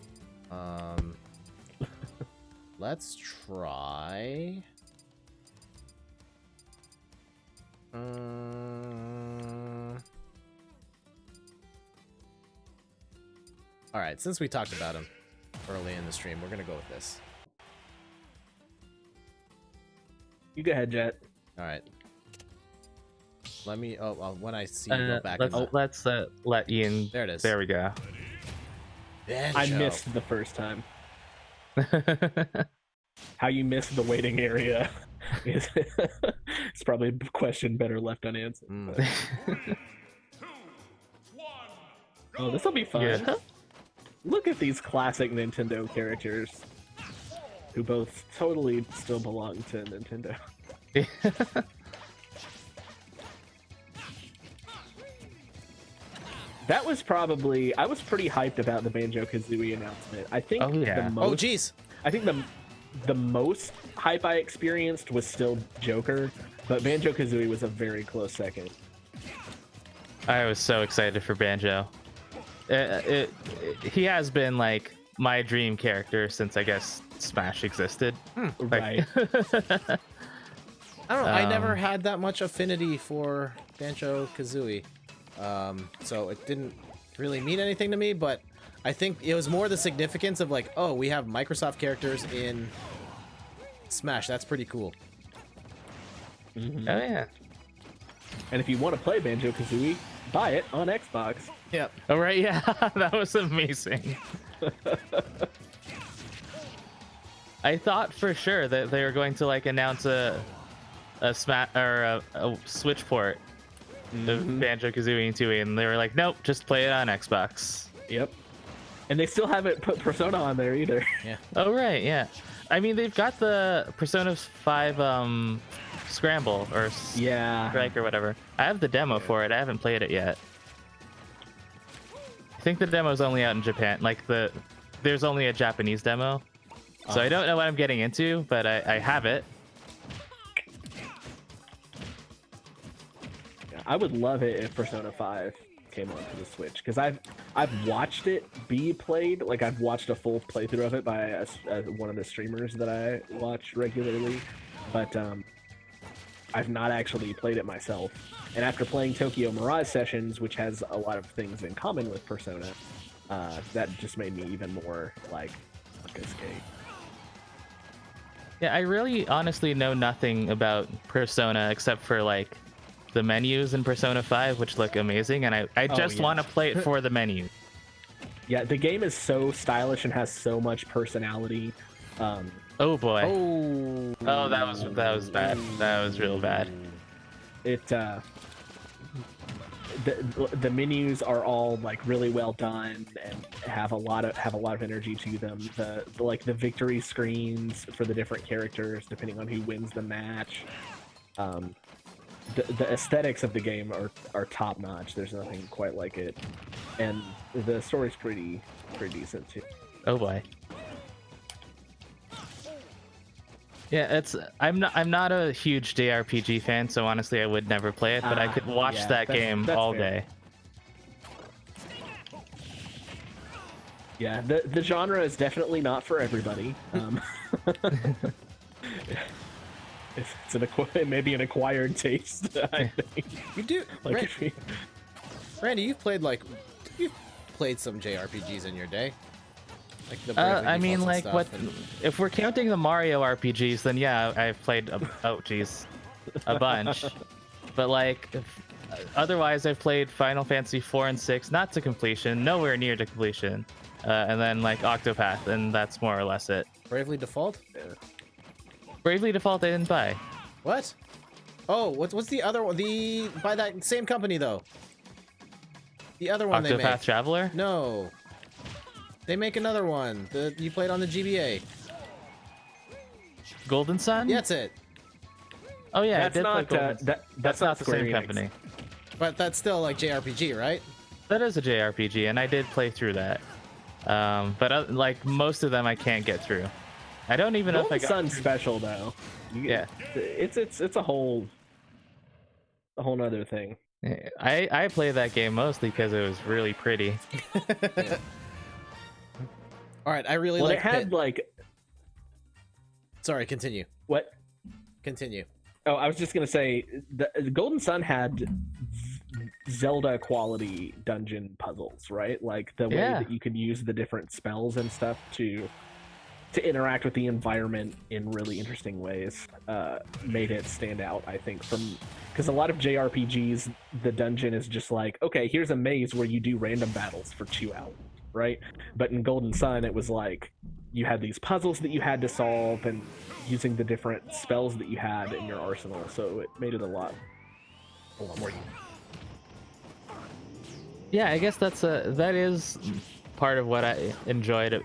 let's try. All right, since we talked about him early in the stream, we're gonna go with this. You go ahead, Jett. All right. Let me. Oh, well, when I see you go back. Let's let Ian. There it is. There we go. I missed the first time. How you missed the waiting area is it's probably a question better left unanswered. Oh, this will be fun. Yeah. Look at these classic Nintendo characters who both totally still belong to Nintendo. That was probably... I was pretty hyped about the Banjo-Kazooie announcement. I think the most... Oh, geez. I think the most hype I experienced was still Joker, but Banjo-Kazooie was a very close second. I was so excited for Banjo. He has been like my dream character since I guess Smash existed. Right. I don't know. I never had that much affinity for Banjo-Kazooie. So it didn't really mean anything to me, but I think it was more the significance of like, oh, we have Microsoft characters in Smash. That's pretty cool. Mm-hmm. Oh yeah. And if you want to play Banjo-Kazooie, buy it on Xbox. Yep. Oh right, yeah. That was amazing. I thought for sure that they were going to like announce a Smash or a Switch port of Banjo-Kazooie and Tooie, and they were like, nope, just play it on Xbox. Yep. And they still haven't put Persona on there either. Yeah. Oh right, yeah. I mean, they've got the Persona 5 Scramble or Strike or whatever. I have the demo for it. I haven't played it yet. I think the demo's only out in Japan. Like there's only a Japanese demo, so I don't know what I'm getting into, but I have it. I would love it if Persona 5 came onto the Switch, because I've watched it be played. Like I've watched a full playthrough of it by one of the streamers that I watch regularly, but I've not actually played it myself. And after playing Tokyo Mirage Sessions, which has a lot of things in common with Persona, that just made me even more like, this game. Yeah, I really honestly know nothing about Persona except for like the menus in Persona 5, which look amazing, and I just want to play it for the menu. Yeah, the game is so stylish and has so much personality. Oh boy. Oh, that was bad. That was real bad. It the menus are all like really well done and have a lot of energy to them. The victory screens for the different characters depending on who wins the match. The aesthetics of the game are top notch. There's nothing quite like it, and the story's pretty decent too. Oh boy. Yeah, I'm not a huge JRPG fan, so honestly I would never play it, but I could watch that game all day. Yeah, the genre is definitely not for everybody. It's maybe an acquired taste, I think. You do, like Randy. You've played some JRPGs in your day. Like the I mean, like if we're counting the Mario RPGs, then yeah, I've played a bunch. But like, otherwise, I've played Final Fantasy 4 and 6, not to completion, nowhere near to completion, and then like Octopath, and that's more or less it. Bravely Default. Bravely Default I didn't buy. What? Oh, what's the other one? By that same company though. The other one they make. Octopath Traveler? No. They make another one. You played on the GBA. Golden Sun? Yeah, that's it. Oh yeah, that's not that's not the same company. But that's still like JRPG, right? That is a JRPG, and I did play through that. But like most of them, I can't get through. I don't even know if I got. Golden Sun's special though. Yeah, it's a whole nother thing. I play that game mostly because it was really pretty. Yeah. All right, I really like. It had like. Sorry, continue. What? Continue. Oh, I was just gonna say the Golden Sun had Zelda quality dungeon puzzles, right? Like the way that you could use the different spells and stuff to interact with the environment in really interesting ways made it stand out, I think, because a lot of JRPGs, the dungeon is just like, okay, here's a maze where you do random battles for 2 hours, right? But in Golden Sun, it was like you had these puzzles that you had to solve and using the different spells that you had in your arsenal, so it made it a lot more. Yeah, I guess that is part of what I enjoyed.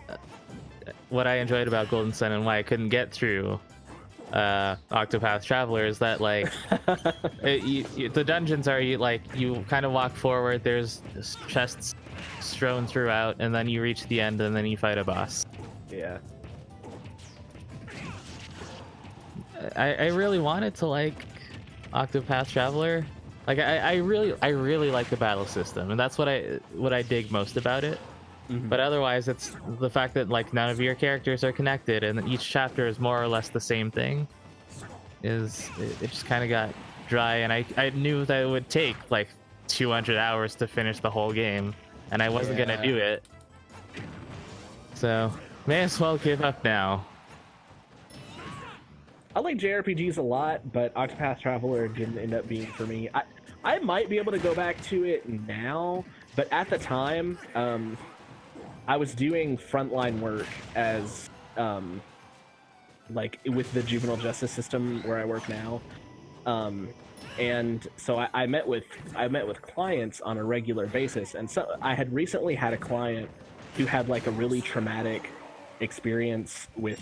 What I enjoyed about Golden Sun and why I couldn't get through Octopath Traveler is that like the dungeons are you kind of walk forward. There's chests strewn throughout, and then you reach the end, and then you fight a boss. Yeah. I really wanted to like Octopath Traveler. Like I really like the battle system, and that's what I dig most about it. Mm-hmm. But otherwise, it's the fact that like none of your characters are connected, and each chapter is more or less the same thing. It just kind of got dry, and I knew that it would take like 200 hours to finish the whole game, and I wasn't gonna do it. So may as well give up now. I like JRPGs a lot, but Octopath Traveler didn't end up being for me. I might be able to go back to it now, but at the time, I was doing frontline work as like with the juvenile justice system where I work now, and so I met with clients on a regular basis, and so I had recently had a client who had like a really traumatic experience with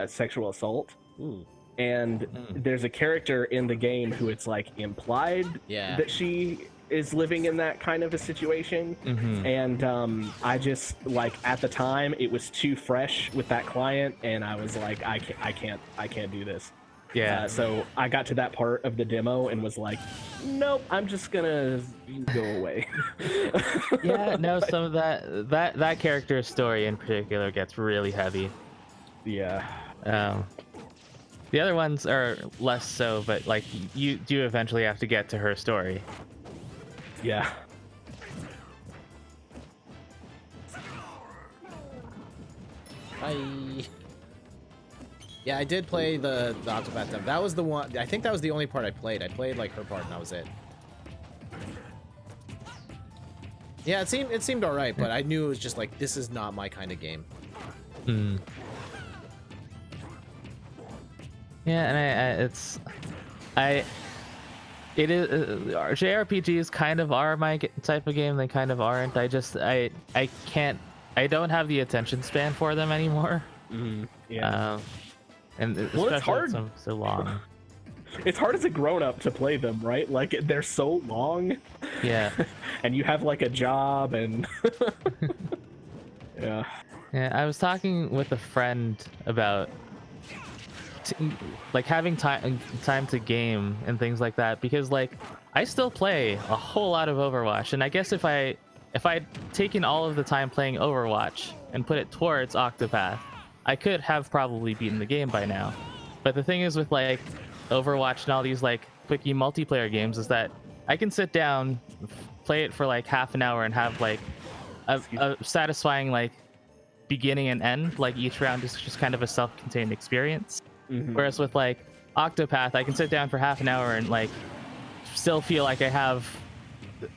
sexual assault. Ooh. And there's a character in the game who it's like implied that she is living in that kind of a situation. Mm-hmm. And I just like at the time it was too fresh with that client, and I was like I can't do this. Yeah. So I got to that part of the demo and was like, nope, I'm just gonna go away. Yeah, no, some of that character's story in particular gets really heavy. Yeah. The other ones are less so, but like you do eventually have to get to her story. Yeah. Bye. Yeah, I did play the Octopath demo. That was the one. I think that was the only part I played. I played like her part, and that was it. Yeah, it seemed all right, but I knew it was just like this is not my kind of game. Hmm. Yeah, and it is JRPGs kind of are my type of game. They kind of aren't. I don't have the attention span for them anymore. Yeah. And well, it's hard. So long. It's hard as a grown-up to play them, right? Like they're so long. Yeah. And you have like a job and. Yeah. Yeah, I was talking with a friend about like having time to game and things like that, because like I still play a whole lot of Overwatch, and I guess if I'd taken all of the time playing Overwatch and put it towards Octopath, I could have probably beaten the game by now. But the thing is with like Overwatch and all these like quickie multiplayer games is that I can sit down, play it for like half an hour and have like a satisfying like beginning and end. Like each round is just kind of a self-contained experience. Mm-hmm. Whereas with like Octopath, I can sit down for half an hour and like still feel like I have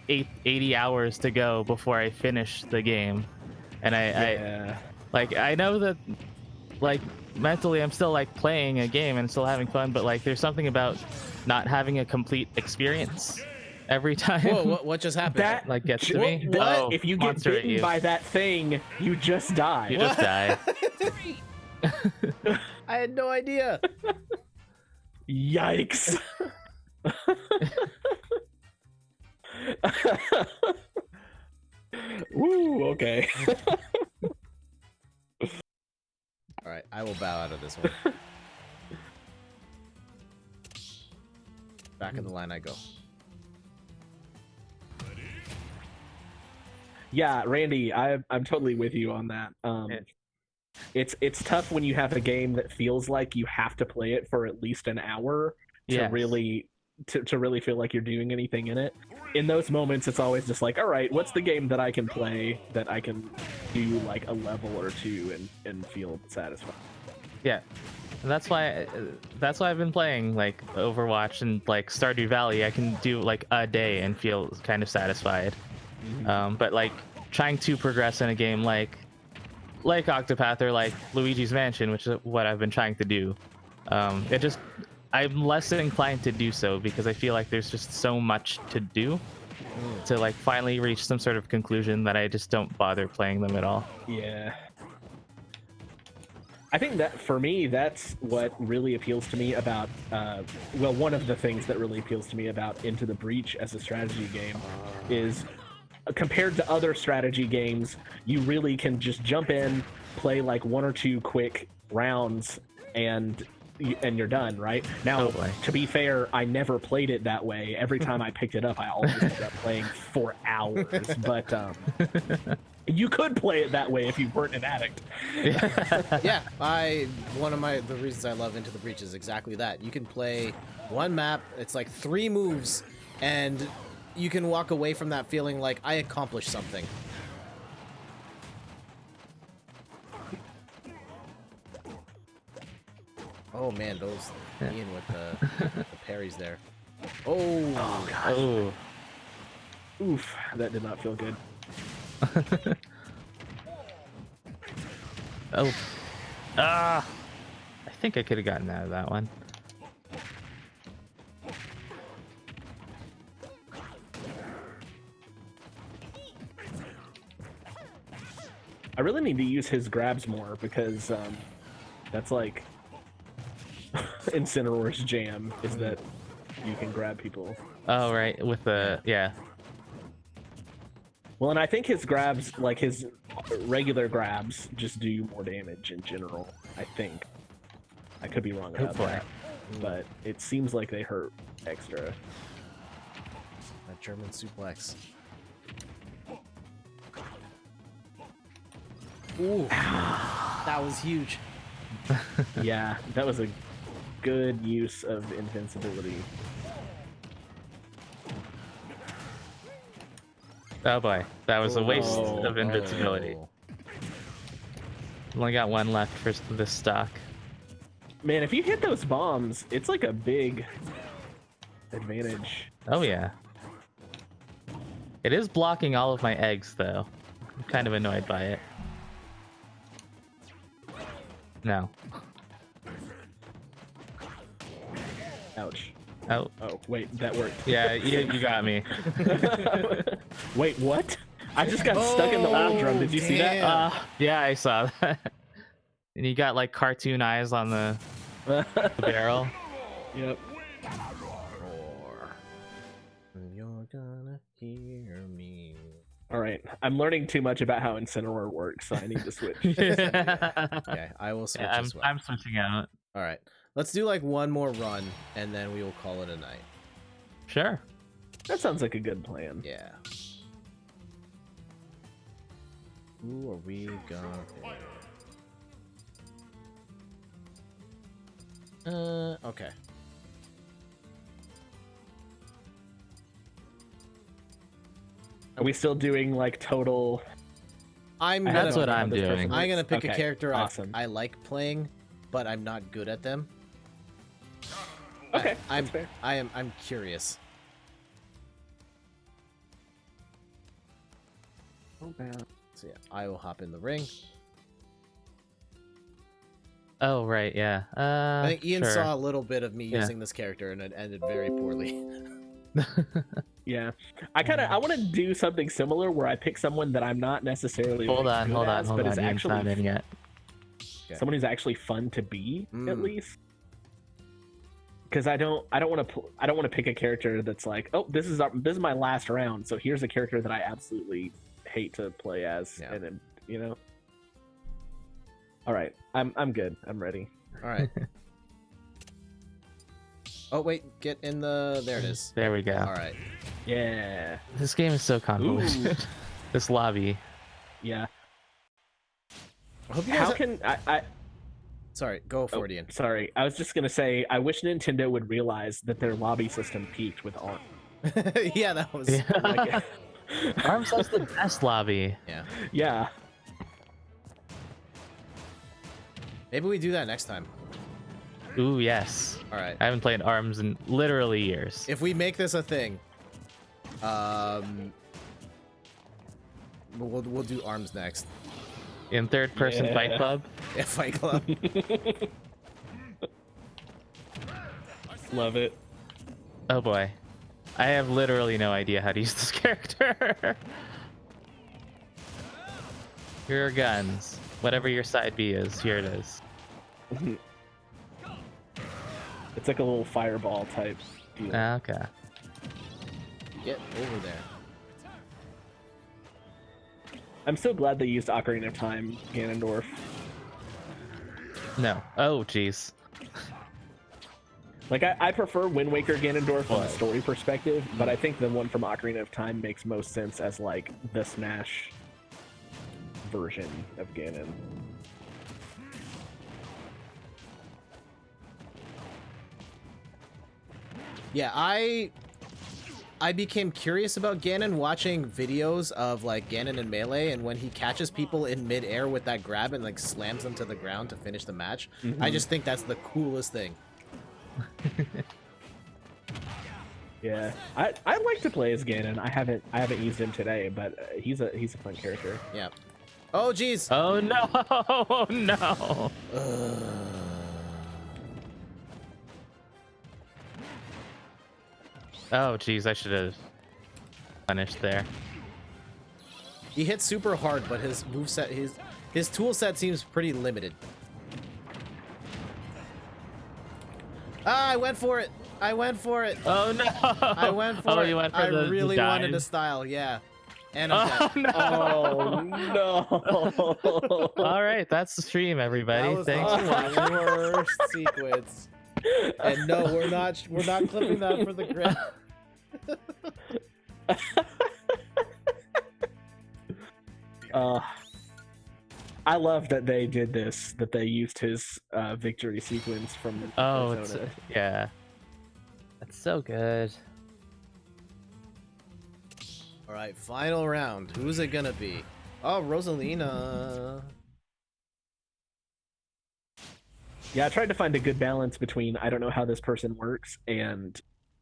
80 hours to go before I finish the game. And I know that like mentally I'm still like playing a game and still having fun, but like there's something about not having a complete experience every time. Whoa, what just happened? That like gets to me. What? Oh, if you get bitten by that thing, you just die. You just die. I had no idea. Yikes. Woo, okay. All right, I will bow out of this one. Back in the line I go. Yeah, Randy, I'm totally with you on that. It's tough when you have a game that feels like you have to play it for at least an hour to really feel like you're doing anything in it. In those moments, it's always just like, all right, what's the game that I can play that I can do like a level or two and feel satisfied? Yeah, and that's why I've been playing like Overwatch and like Stardew Valley. I can do like a day and feel kind of satisfied. Mm-hmm. But like trying to progress in a game like Octopath or like Luigi's Mansion, which is what I've been trying to do. I'm less inclined to do so because I feel like there's just so much to do to like finally reach some sort of conclusion that I just don't bother playing them at all. Yeah. I think that for me, that's what really appeals to me about, well, one of the things that really appeals to me about Into the Breach as a strategy game is compared to other strategy games, you really can just jump in, play like 1 or 2 quick rounds, and you're done, right? Now, to be fair, I never played it that way. Every time I picked it up, I always ended up playing for hours. But you could play it that way if you weren't an addict. Yeah, one of the reasons I love Into the Breach is exactly that. You can play one map, it's like 3 moves, and you can walk away from that feeling like I accomplished something. Oh man, those Ian with the parries there. Oh gosh. Oh. Oof, that did not feel good. Oh. Ah. I think I could have gotten out of that one. I really need to use his grabs more because that's like Incineroar's jam is that you can grab people. Oh, right. With the, yeah. Well, and I think his grabs, like his regular grabs, just do more damage in general, I think. I could be wrong about that, but it seems like they hurt extra. That German suplex. Ooh, that was huge. Yeah, that was a good use of invincibility. Oh boy, that was a waste of invincibility. Only got 1 left for this stock. Man, if you hit those bombs, it's like a big advantage. Oh yeah. It is blocking all of my eggs though. I'm kind of annoyed by it. No. Ouch. Oh. Oh, wait, that worked. Yeah, you got me. Wait, what? I just got stuck in the old drum. Did you see that? Yeah, I saw that. And you got like cartoon eyes on the barrel. Yep. Roar. You're gonna hear me. All right, I'm learning too much about how Incineroar works, so I need to switch. Okay, I will switch as well. I'm switching out. All right, let's do like 1 more run, and then we will call it a night. Sure. That sounds like a good plan. Yeah. Who are we gonna pick? Okay. Are we still doing like total? That's what I'm doing. I'm gonna pick a character awesome. I like playing, but I'm not good at them. Okay, I'm that's fair. I'm curious. Oh, man. So yeah, I will hop in the ring. Oh right, yeah. I think Ian sure. saw a little bit of me using this character, and it ended very poorly. Yeah, I want to do something similar where I pick someone that I'm not necessarily Hold on. but is Ian's actually not in yet. Okay. someone who's actually fun to be at least. Because I don't want to pick a character that's like, oh, this is my last round, so here's a character that I absolutely hate to play as, and then, you know. All right, I'm good. I'm ready. All right. Oh wait, get in the. There it is. There we go. All right. Yeah. This game is so convoluted. This lobby. Yeah. I hope you guys can I? Sorry, go for it, Ian. Sorry, I was just gonna say I wish Nintendo would realize that their lobby system peaked with ARM. Yeah, that was. Yeah. ARMS has the best lobby. Yeah. Yeah. Maybe we do that next time. Ooh, yes. All right. I haven't played ARMS in literally years. If we make this a thing, We'll do arms next. In third person Fight Club. Yeah, Fight Club. Love it. Oh boy. I have literally no idea how to use this character. Here are guns. Whatever your side B is, here it is. It's like a little fireball type deal. Okay. Get over there. I'm so glad they used Ocarina of Time, Ganondorf. No. Oh, jeez. Like, I prefer Wind Waker Ganondorf from a story perspective, but I think the one from Ocarina of Time makes most sense as, like, the Smash version of Ganon. Yeah, I became curious about Ganon watching videos of like Ganon in Melee, and when he catches people in midair with that grab and like slams them to the ground to finish the match. I just think that's the coolest thing. Yeah, I'd like to play as Ganon. I haven't used him today, but he's a fun character. Yeah. Oh jeez. Oh no! Oh no! Oh jeez, I should have punished there. He hits super hard, but his moveset, his tool set seems pretty limited. Ah, I went for it. I went for it. Oh no! I went for it. You went for I the really dive. wanted a style, yeah. And I'm dead. Oh no! All right, that's the stream, everybody. That was Thanks for watching. the worst sequence. And no, we're not clipping that for the graph. I love that they did this. That they used his victory sequence from. Oh, Persona. yeah. That's so good. All right, final round. Who's it gonna be? Oh, Rosalina. Yeah, I tried to find a good balance between I don't know how this person works and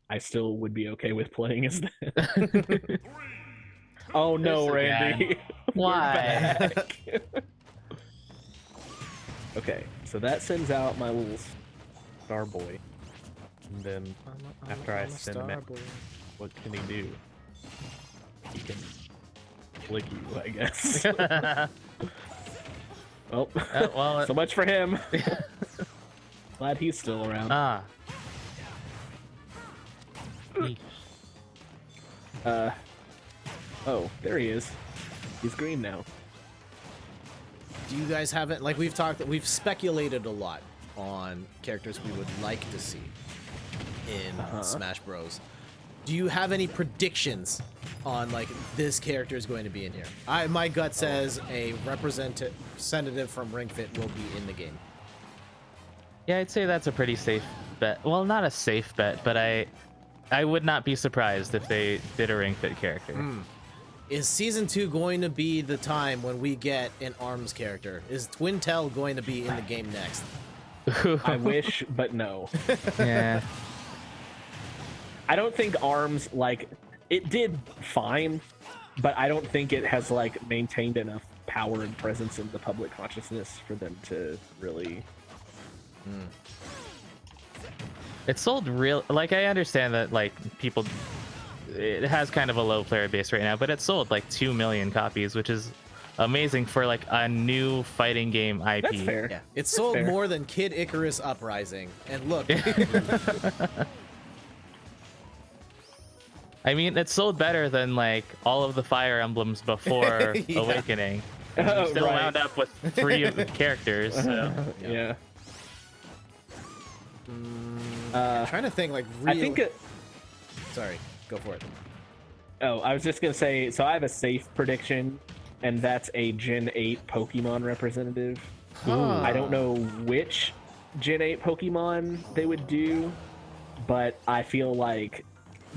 I still would be okay with playing as them. Oh no, This Randy. again. We're Why? back. Okay, so that sends out my little star boy. And then after I send him out, what can he do? He can flick you, I guess. Oh, well, so much for him. Glad he's still around. Oh, there he is. He's green now. Do you guys haven't like we've speculated a lot on characters we would like to see in Smash Bros. Do you have any predictions on like this character is going to be in here? My gut says a representative from Ring Fit will be in the game. yeah, I'd say that's a pretty safe bet. Well, not a safe bet, but I would not be surprised if they did a Ring Fit character. Is Season 2 going to be the time when we get an ARMS character? Is Twintel going to be in the game next? I wish, but no. Yeah. I don't think ARMS, like, it did fine, but I don't think it has, like, maintained enough power and presence in the public consciousness for them to really... It sold real, like, I understand that, like, people, it has kind of a low player base right now, but it sold like 2 million copies, which is amazing for like a new fighting game IP. That's fair. Yeah, it sold fair. more than Kid Icarus Uprising. And look, I mean, it sold better than like all of the Fire Emblems before Yeah. Awakening. And you still Right. wound up with 3 of the characters. So. Yeah. I'm trying to think like real... I think... Sorry, go for it. Oh, I was just gonna say, so I have a safe prediction, and that's a Gen 8 Pokemon representative. I don't know which Gen 8 Pokemon they would do, but I feel like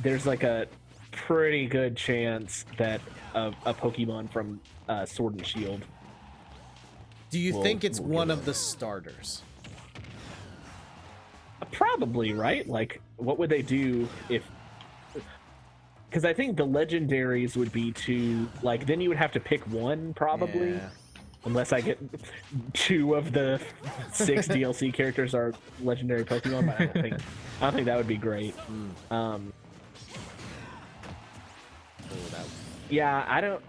there's like a pretty good chance that a Pokemon from Sword and Shield. Do you think it's we'll one get of the starters? Probably, right? Like, what would they do if... because I think the legendaries would be too, like, then you would have to pick one probably. Yeah. Unless I get 2 of the 6 DLC characters are legendary Pokemon, but I don't think that would be great. Yeah, I don't.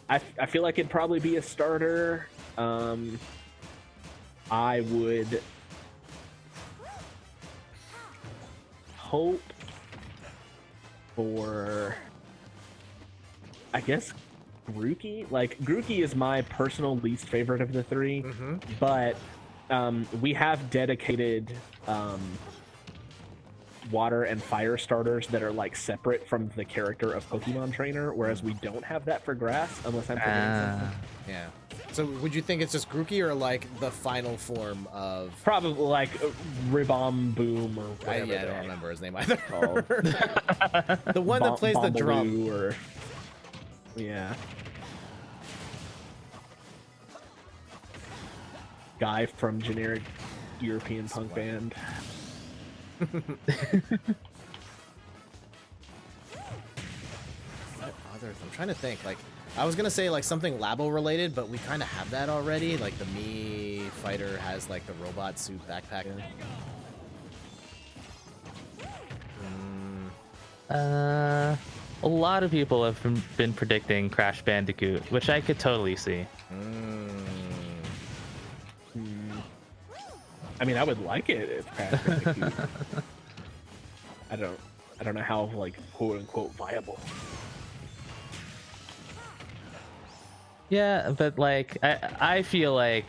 I feel like it'd probably be a starter. I would hope for, I guess, Grookey. Like, Grookey is my personal least favorite of the 3, but we have dedicated water and fire starters that are like separate from the character of Pokemon Trainer, whereas we don't have that for grass, unless I'm forgetting something. Yeah. So would you think it's just Grookey or like the final form of... Probably like Ribom Boom or whatever. I don't remember his name either. Called. The one that plays the drum. Or... Yeah. Guy from generic European punk band. What others? I'm trying to think. Like, I was gonna say like something Labo related, but we kind of have that already. Like the Mii fighter has like the robot suit backpack. A lot of people have been predicting Crash Bandicoot, which I could totally see. I mean, I would like it if Crash Bandicoot. I don't know how, like, quote unquote viable. Yeah, but like I feel like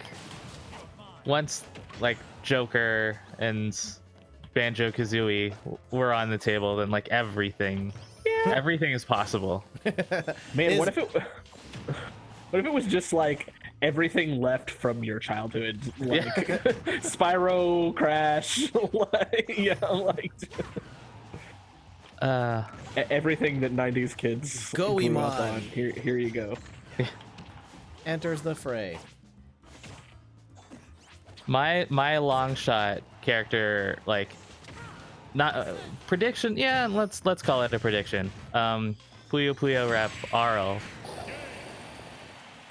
once like Joker and Banjo-Kazooie were on the table, then like everything is possible. Man, what if it was just like everything left from your childhood, like Spyro, Crash, like, everything that 90s kids Go grew up Iman. on. Here you go. Enters the fray. My long shot character, like, not prediction. Yeah, let's call it a prediction. Puyo Puyo rep Arl.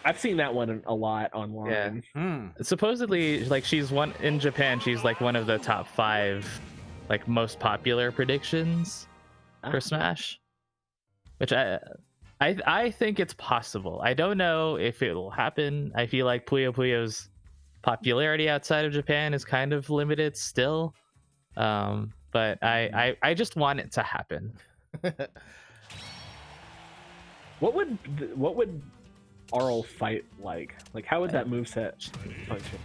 I've seen that one a lot online. Yeah. Supposedly, like, she's one in Japan. She's like one of the top 5, like, most popular predictions for Smash, which I think it's possible. I don't know if it will happen. I feel like Puyo Puyo's popularity outside of Japan is kind of limited still, but I just want it to happen. What would Arl fight like? Like, how would that moveset function?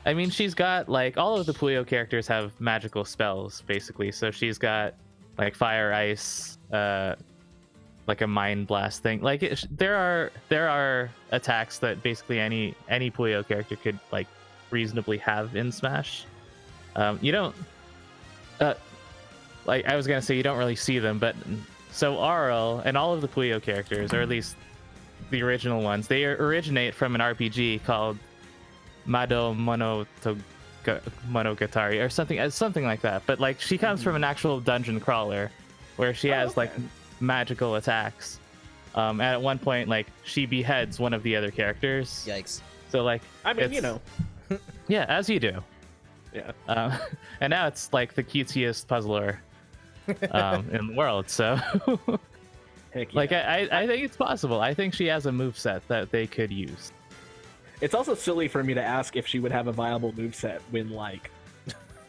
I mean, she's got, like, all of the Puyo characters have magical spells basically. So she's got like fire, ice, like a mind blast thing. Like, there are attacks that basically any Puyo character could like reasonably have in Smash. You don't like, I was gonna say you don't really see them, but so Arl and all of the Puyo characters, or at least the original ones, they originate from an RPG called Mado Monogatari or something like that. But like, she comes from an actual dungeon crawler where she has like magical attacks. And at one point, like, she beheads one of the other characters. Yikes. So like, I mean, you know. Yeah, as you do. Yeah. And now it's like the cutesiest puzzler in the world. So Heck yeah. like, I think it's possible. I think she has a moveset that they could use. It's also silly for me to ask if she would have a viable moveset when, like,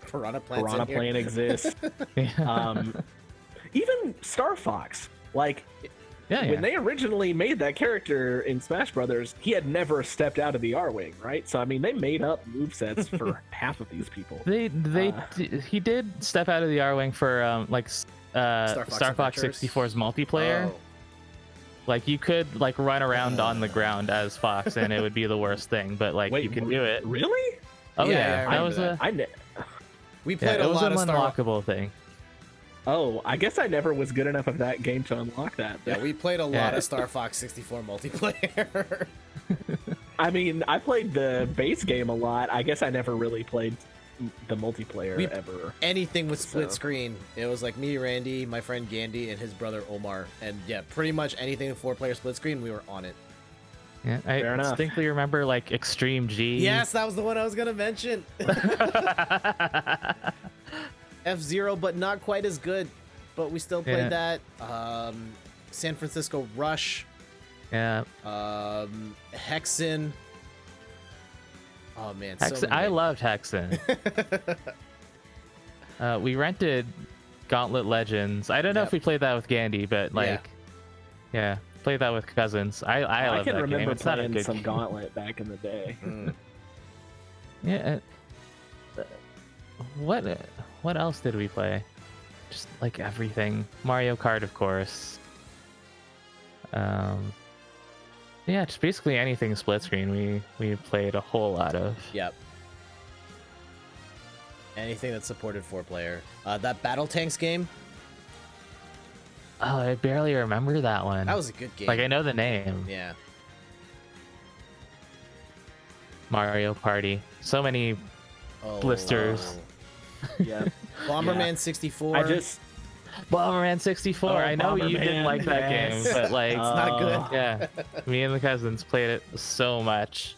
Piranha Plant exists. Yeah. Even Star Fox. Like, when they originally made that character in Smash Brothers, he had never stepped out of the R-Wing, right? So, I mean, they made up movesets for half of these people. He did step out of the R-Wing for like Star Fox 64's multiplayer. Oh. Like, you could like run around on the ground as Fox, and it would be the worst thing. But like, Wait, you can do it. Really? Oh Yeah, yeah, that was We played a it was lot an of Star unlockable thing. Oh, I guess I never was good enough of that game to unlock that. Yeah, we played a lot of Star Fox 64 multiplayer. I mean, I played the base game a lot. I guess I never really played the multiplayer ever. Anything with split So- screen. It was like me, Randy, my friend Gandhi, and his brother Omar. And yeah, pretty much anything with 4-player split screen, we were on it. Yeah, I Fair enough. distinctly remember like Extreme G. Yes, that was the one I was gonna mention. F-Zero, but not quite as good. But we still played that. San Francisco Rush. Yeah. Hexen. Oh man, so many. I loved Hexen. We rented Gauntlet Legends. I don't know if we played that with Gandhi, but like, yeah, played that with cousins. I love can that remember game. It's not a playing good some game. Gauntlet back in the day. Yeah. What else did we play? Just like everything. Mario Kart, of course. Yeah, just basically anything split screen. We played a whole lot of. Yep. Anything that supported 4-player. That Battle Tanks game. Oh, I barely remember that one. That was a good game. Like, I know the name. Yeah. Mario Party. So many Oh, blisters. Yeah. Bomberman 64. Bomberman 64. I know you didn't like that game, but like, It's not good. yeah, me and the cousins played it so much.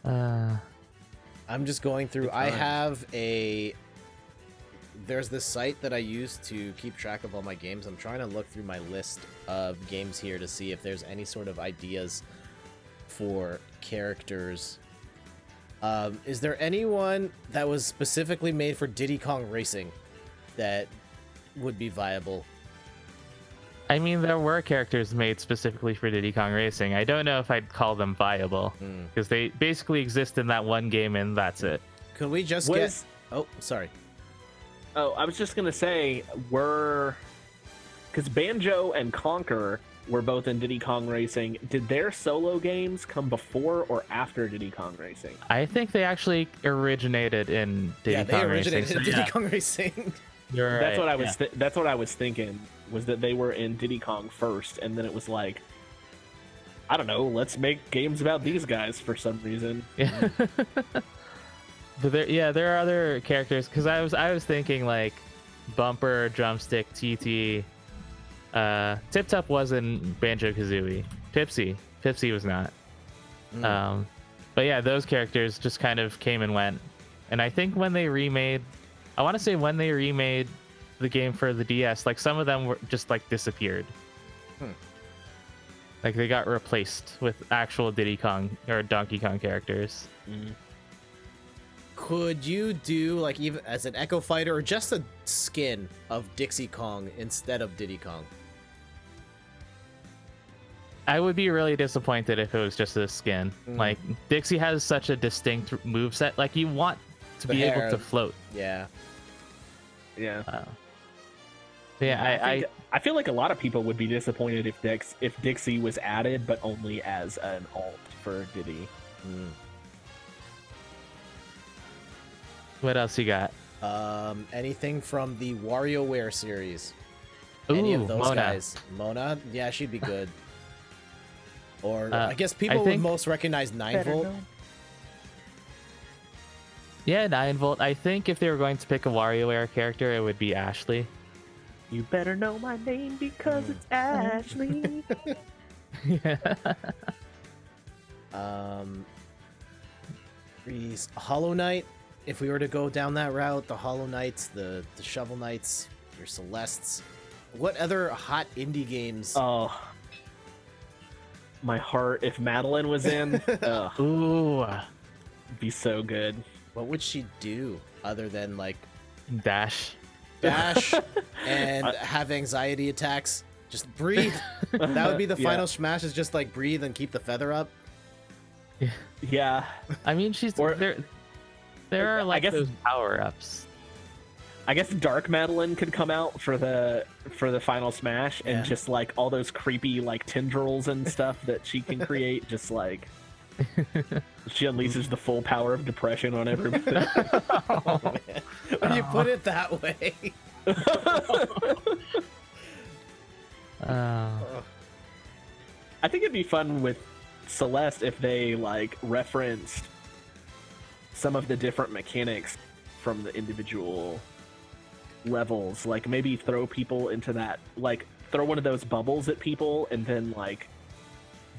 I'm just going through. I have there's this site that I use to keep track of all my games. I'm trying to look through my list of games here to see if there's any sort of ideas for characters. Is there anyone that was specifically made for Diddy Kong Racing that would be viable? I mean, there were characters made specifically for Diddy Kong Racing. I don't know if I'd call them viable because they basically exist in that one game and that's it. Could we just get... Oh, sorry. Oh, I was just gonna say, because Banjo and Conker were both in Diddy Kong Racing. Did their solo games come before or after Diddy Kong Racing? I think they actually originated in Diddy Kong Racing. Yeah, they originated in Diddy yeah. Kong Racing. You're right. That's what I was. That's what I was thinking. Was that they were in Diddy Kong first, and then it was like, I don't know, let's make games about these guys for some reason. Yeah. But there are other characters because I was thinking like Bumper, Drumstick, TT. Tip Top was in Banjo Kazooie. Pipsy was not. But yeah, those characters just kind of came and went. And I think when they remade the game for the DS, like some of them were just like disappeared. Like they got replaced with actual Diddy Kong or Donkey Kong characters. Could you do like even as an Echo Fighter or just a skin of Dixie Kong instead of Diddy Kong? I would be really disappointed if it was just a skin. Like Dixie has such a distinct moveset. Like you want to be able to float. Yeah. Yeah. Yeah, I feel like a lot of people would be disappointed if Dixie was added, but only as an alt for Diddy. What else you got? Anything from the WarioWare series? Ooh, Any of those Mona. guys? Mona? Yeah, she'd be good. Or I guess I people would think- most recognize 9-Volt. Yeah, 9-Volt. I think if they were going to pick a WarioWare character, it would be Ashley. You better know my name because it's Ashley. Yeah. Hollow Knight. If we were to go down that route, the Hollow Knights, the Shovel Knights, your Celestes. What other hot indie games? Oh, my heart! If Madeline was in, Ooh, be so good. What would she do other than like Dash. dash and have anxiety attacks? Just breathe. That would be the final smash. Is just like breathe and keep the feather up. Yeah, I mean, there are like guess- those power-ups. I guess Dark Madeline could come out for the final smash, and just like all those creepy like tendrils and stuff that she can create, just like she unleashes the full power of depression on everybody. Oh, man. When you put it that way. I think it'd be fun with Celeste if they like referenced some of the different mechanics from the individual levels. Like maybe throw people into that, like throw one of those bubbles at people, and then like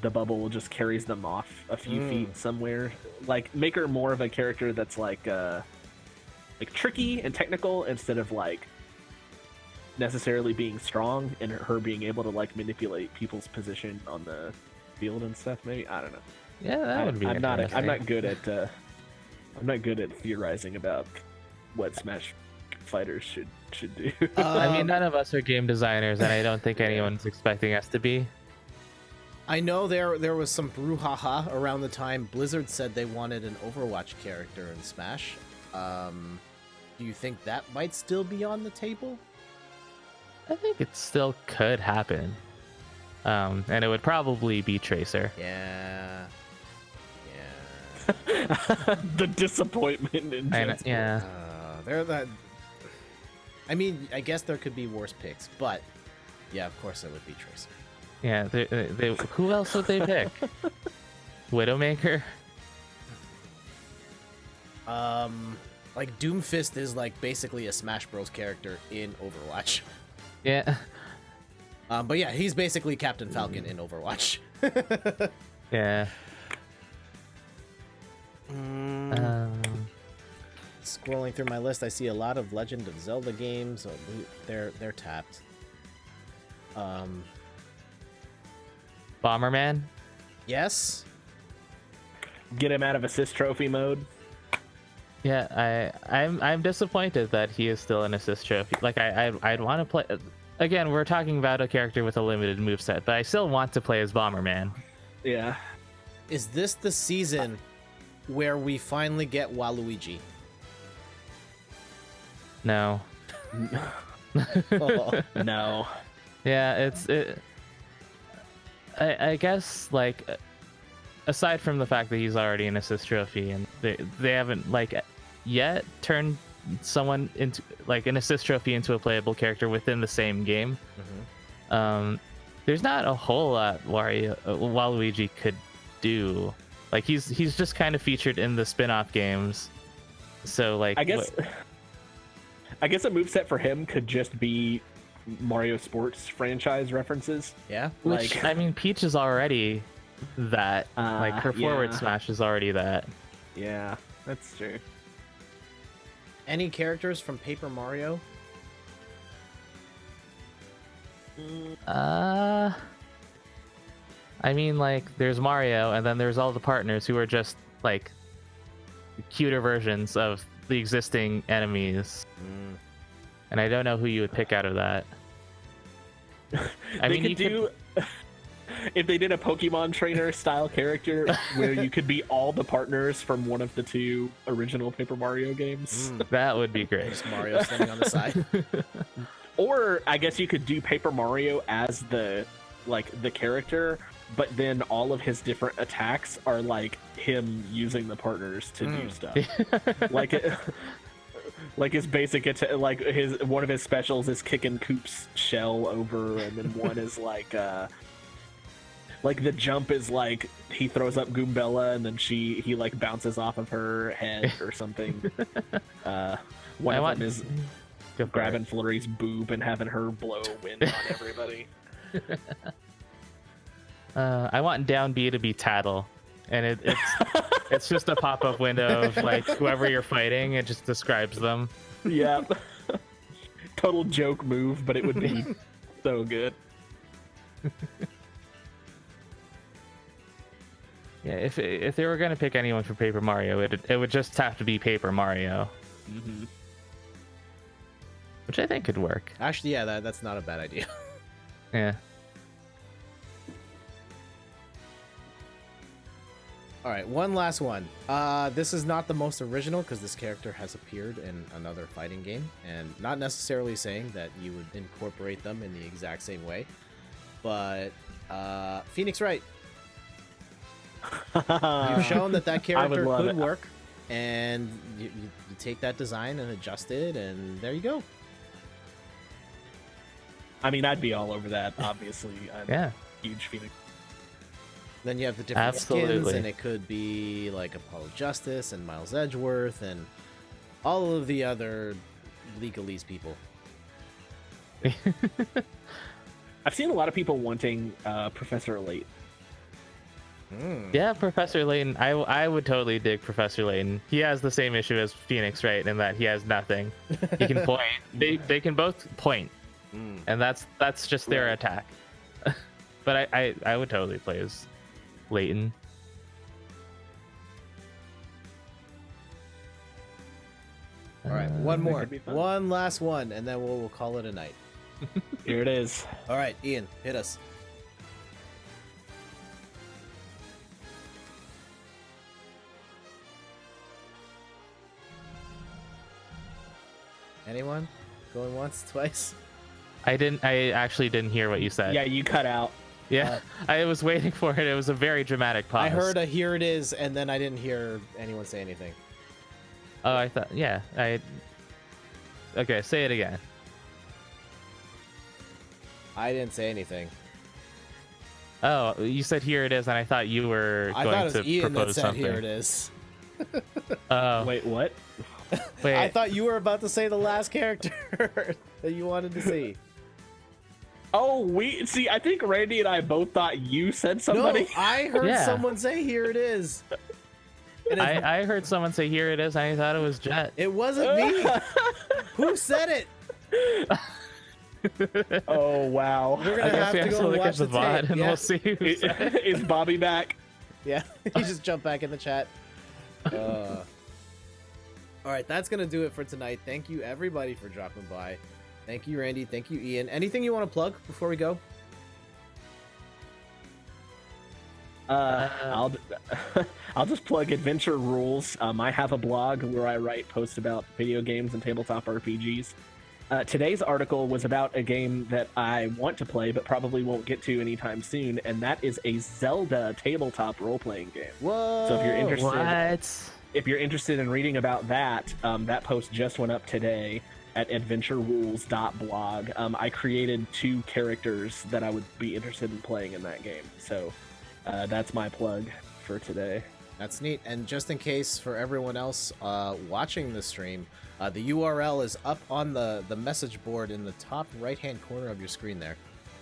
the bubble just carries them off a few feet somewhere. Like make her more of a character that's like tricky and technical instead of like necessarily being strong, and her being able to like manipulate people's position on the field and stuff. Maybe, I don't know. Yeah, that would be. I'm not good at theorizing about what Smash fighters should do. I mean, none of us are game designers, and I don't think anyone's expecting us to be. I know there was some brouhaha around the time Blizzard said they wanted an Overwatch character in Smash. Do you think that might still be on the table? I think it still could happen. And it would probably be Tracer. Yeah. The disappointment in Jett's yeah. They're that. I mean, I guess there could be worse picks, but yeah, of course it would be Tracer. Yeah, they who else would they pick? Widowmaker? Like Doomfist is like basically a Smash Bros character in Overwatch. Yeah. But yeah, he's basically Captain Falcon in Overwatch. Yeah. Scrolling through my list, I see a lot of Legend of Zelda games. They're tapped. Bomberman? Yes. Get him out of assist trophy mode. Yeah, I'm disappointed that he is still an assist trophy. Like I'd want to play. Again, we're talking about a character with a limited moveset, but I still want to play as Bomberman. Yeah. Is this the season where we finally get Waluigi? No. Oh. No. Yeah, I guess like aside from the fact that he's already an assist trophy, and they haven't like yet turned someone into like an assist trophy into a playable character within the same game. There's not a whole lot Waluigi could do. Like he's just kind of featured in the spin-off games. So like I guess a moveset for him could just be Mario Sports franchise references. Yeah. Which, Like, I mean, Peach is already that. Like her forward yeah. smash is already that. Yeah, that's true. Any characters from Paper Mario? I mean, like, there's Mario, and then there's all the partners who are just like cuter versions of the existing enemies. And I don't know who you would pick out of that. I mean, you could if they did a Pokemon trainer style character where you could be all the partners from one of the two original Paper Mario games. That would be great. Just Mario standing on the side. Or I guess you could do Paper Mario as the character, but then all of his different attacks are like him using the partners to do stuff. Like his basic attack, like one of his specials is kicking Coop's shell over, and then one is like the jump is like he throws up Goombella, and then he like bounces off of her head or something. One of them is grabbing Flurry's boob and having her blow wind on everybody. I want down B to be Tattle, and it's just a pop-up window of like whoever you're fighting. It just describes them. Yeah. Total joke move, but it would be so good. Yeah, if they were gonna pick anyone for Paper Mario, it would just have to be Paper Mario. Which I think could work. Actually, yeah, that's not a bad idea. Yeah. All right, one last one. This is not the most original because this character has appeared in another fighting game, and not necessarily saying that you would incorporate them in the exact same way, but Phoenix Wright. You've shown that character could work, and you take that design and adjust it, and there you go. I mean, I'd be all over that, obviously. I'm Yeah. a huge Phoenix. Then you have the different skins, Absolutely. and it could be like Apollo Justice and Miles Edgeworth and all of the other legalese people. I've seen a lot of people wanting Professor Layton. Yeah, Professor Layton. I would totally dig Professor Layton. He has the same issue as Phoenix, right? In that he has nothing. He can point. They can both point, and that's just their attack. But I would totally play as Layton. All right, one more, could be fun. one last one, and then we'll call it a night. Here it is. All right, Ian, hit us. Anyone? Going once, twice? I actually didn't hear what you said. Yeah, you cut out. Yeah, I was waiting for it. It was a very dramatic pause. I heard a "here it is," and then I didn't hear anyone say anything. Oh, I thought. Yeah, Okay, say it again. I didn't say anything. Oh, you said here it is, and I thought you were I going thought it to was Ian that propose said something. "here it is." Oh, Wait, what? wait. I thought you were about to say the last character that you wanted to see. Oh, I think Randy and I both thought you said somebody. No, I heard Yeah. someone say "here it is." And it's- I heard someone say here it is, and I thought it was Jett. it wasn't me. Who said it? Oh, wow. We're I gonna guess have we to have go to and look watch at the the VOD, tape. and Yeah. we'll see who said it. Is Bobby back? Yeah, he just jumped back in the chat. All right, that's gonna do it for tonight. Thank you everybody for dropping by. Thank you, Randy. Thank you, Ian. Anything you want to plug before we go? I'll just plug Adventure Rules. I have a blog where I write posts about video games and tabletop RPGs. Today's article was about a game that I want to play but probably won't get to anytime soon, and that is a Zelda tabletop role-playing game. Whoa! So if you're interested, What? if you're interested in reading about that, that post just went up today at adventurerules.blog. I created 2 characters that I would be interested in playing in that game. So that's my plug for today. That's neat. And just in case for everyone else watching the stream, the URL is up on the message board in the top right-hand corner of your screen there.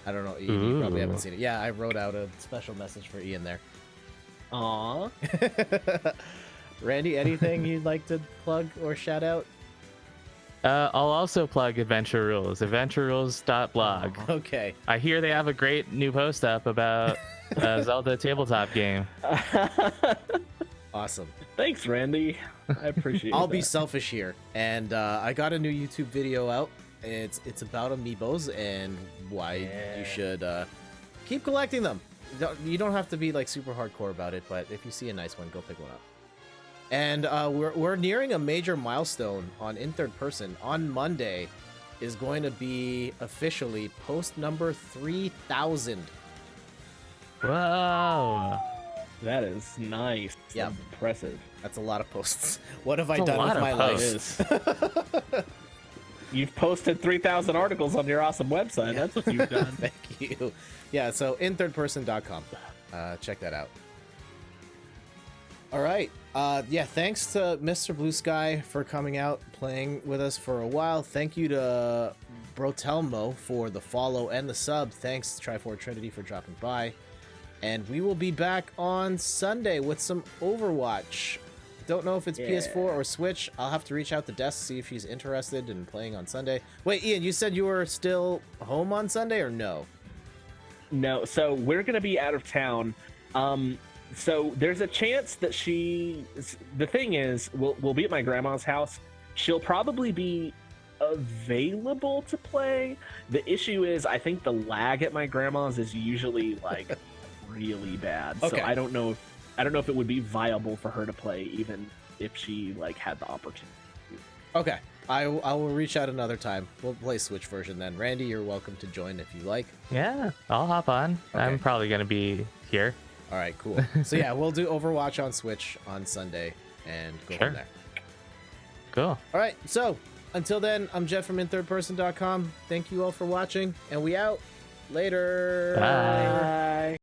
I don't know, Ian, you probably haven't seen it. Yeah, I wrote out a special message for Ian there. Aww. Randy, anything you'd like to plug or shout out? I'll also plug Adventure Rules. AdventureRules.blog. Okay. I hear they have a great new post up about a Zelda tabletop game. Awesome. Thanks, Randy. I appreciate it. I'll be selfish here, and I got a new YouTube video out. It's about amiibos and why you should keep collecting them. You don't have to be like super hardcore about it, but if you see a nice one, go pick one up. And we're nearing a major milestone on In Third Person. On Monday is going to be officially post number 3,000. Whoa. That is nice. Yeah. That's impressive. That's a lot of posts. What have I That's a done with lot my of life? posts. You've posted 3,000 articles on your awesome website. That's what you've done. Thank you. Yeah, so inthirdperson.com. Check that out. All right. Yeah, thanks to Mr. Blue Sky for coming out, playing with us for a while. Thank you to Brotelmo for the follow and the sub. Thanks, Trifor Trinity, for dropping by. And we will be back on Sunday with some Overwatch. Don't know if it's PS4 or Switch. I'll have to reach out to Des, see if she's interested in playing on Sunday. Wait, Ian, you said you were still home on Sunday or no? No, so we're going to be out of town. So there's a chance that the thing is, we'll be at my grandma's house. She'll probably be available to play. The issue is, I think the lag at my grandma's is usually like really bad. Okay. So I don't know if it would be viable for her to play, even if she like had the opportunity. Okay, I will reach out another time. We'll play Switch version then. Randy, you're welcome to join if you like. Yeah, I'll hop on. Okay. I'm probably going to be here. All right, cool. So yeah, we'll do Overwatch on Switch on Sunday and go Sure. from there. Cool. All right, so until then, I'm Jett from inthirdperson.com. Thank you all for watching, and we out. Later. Bye. Bye.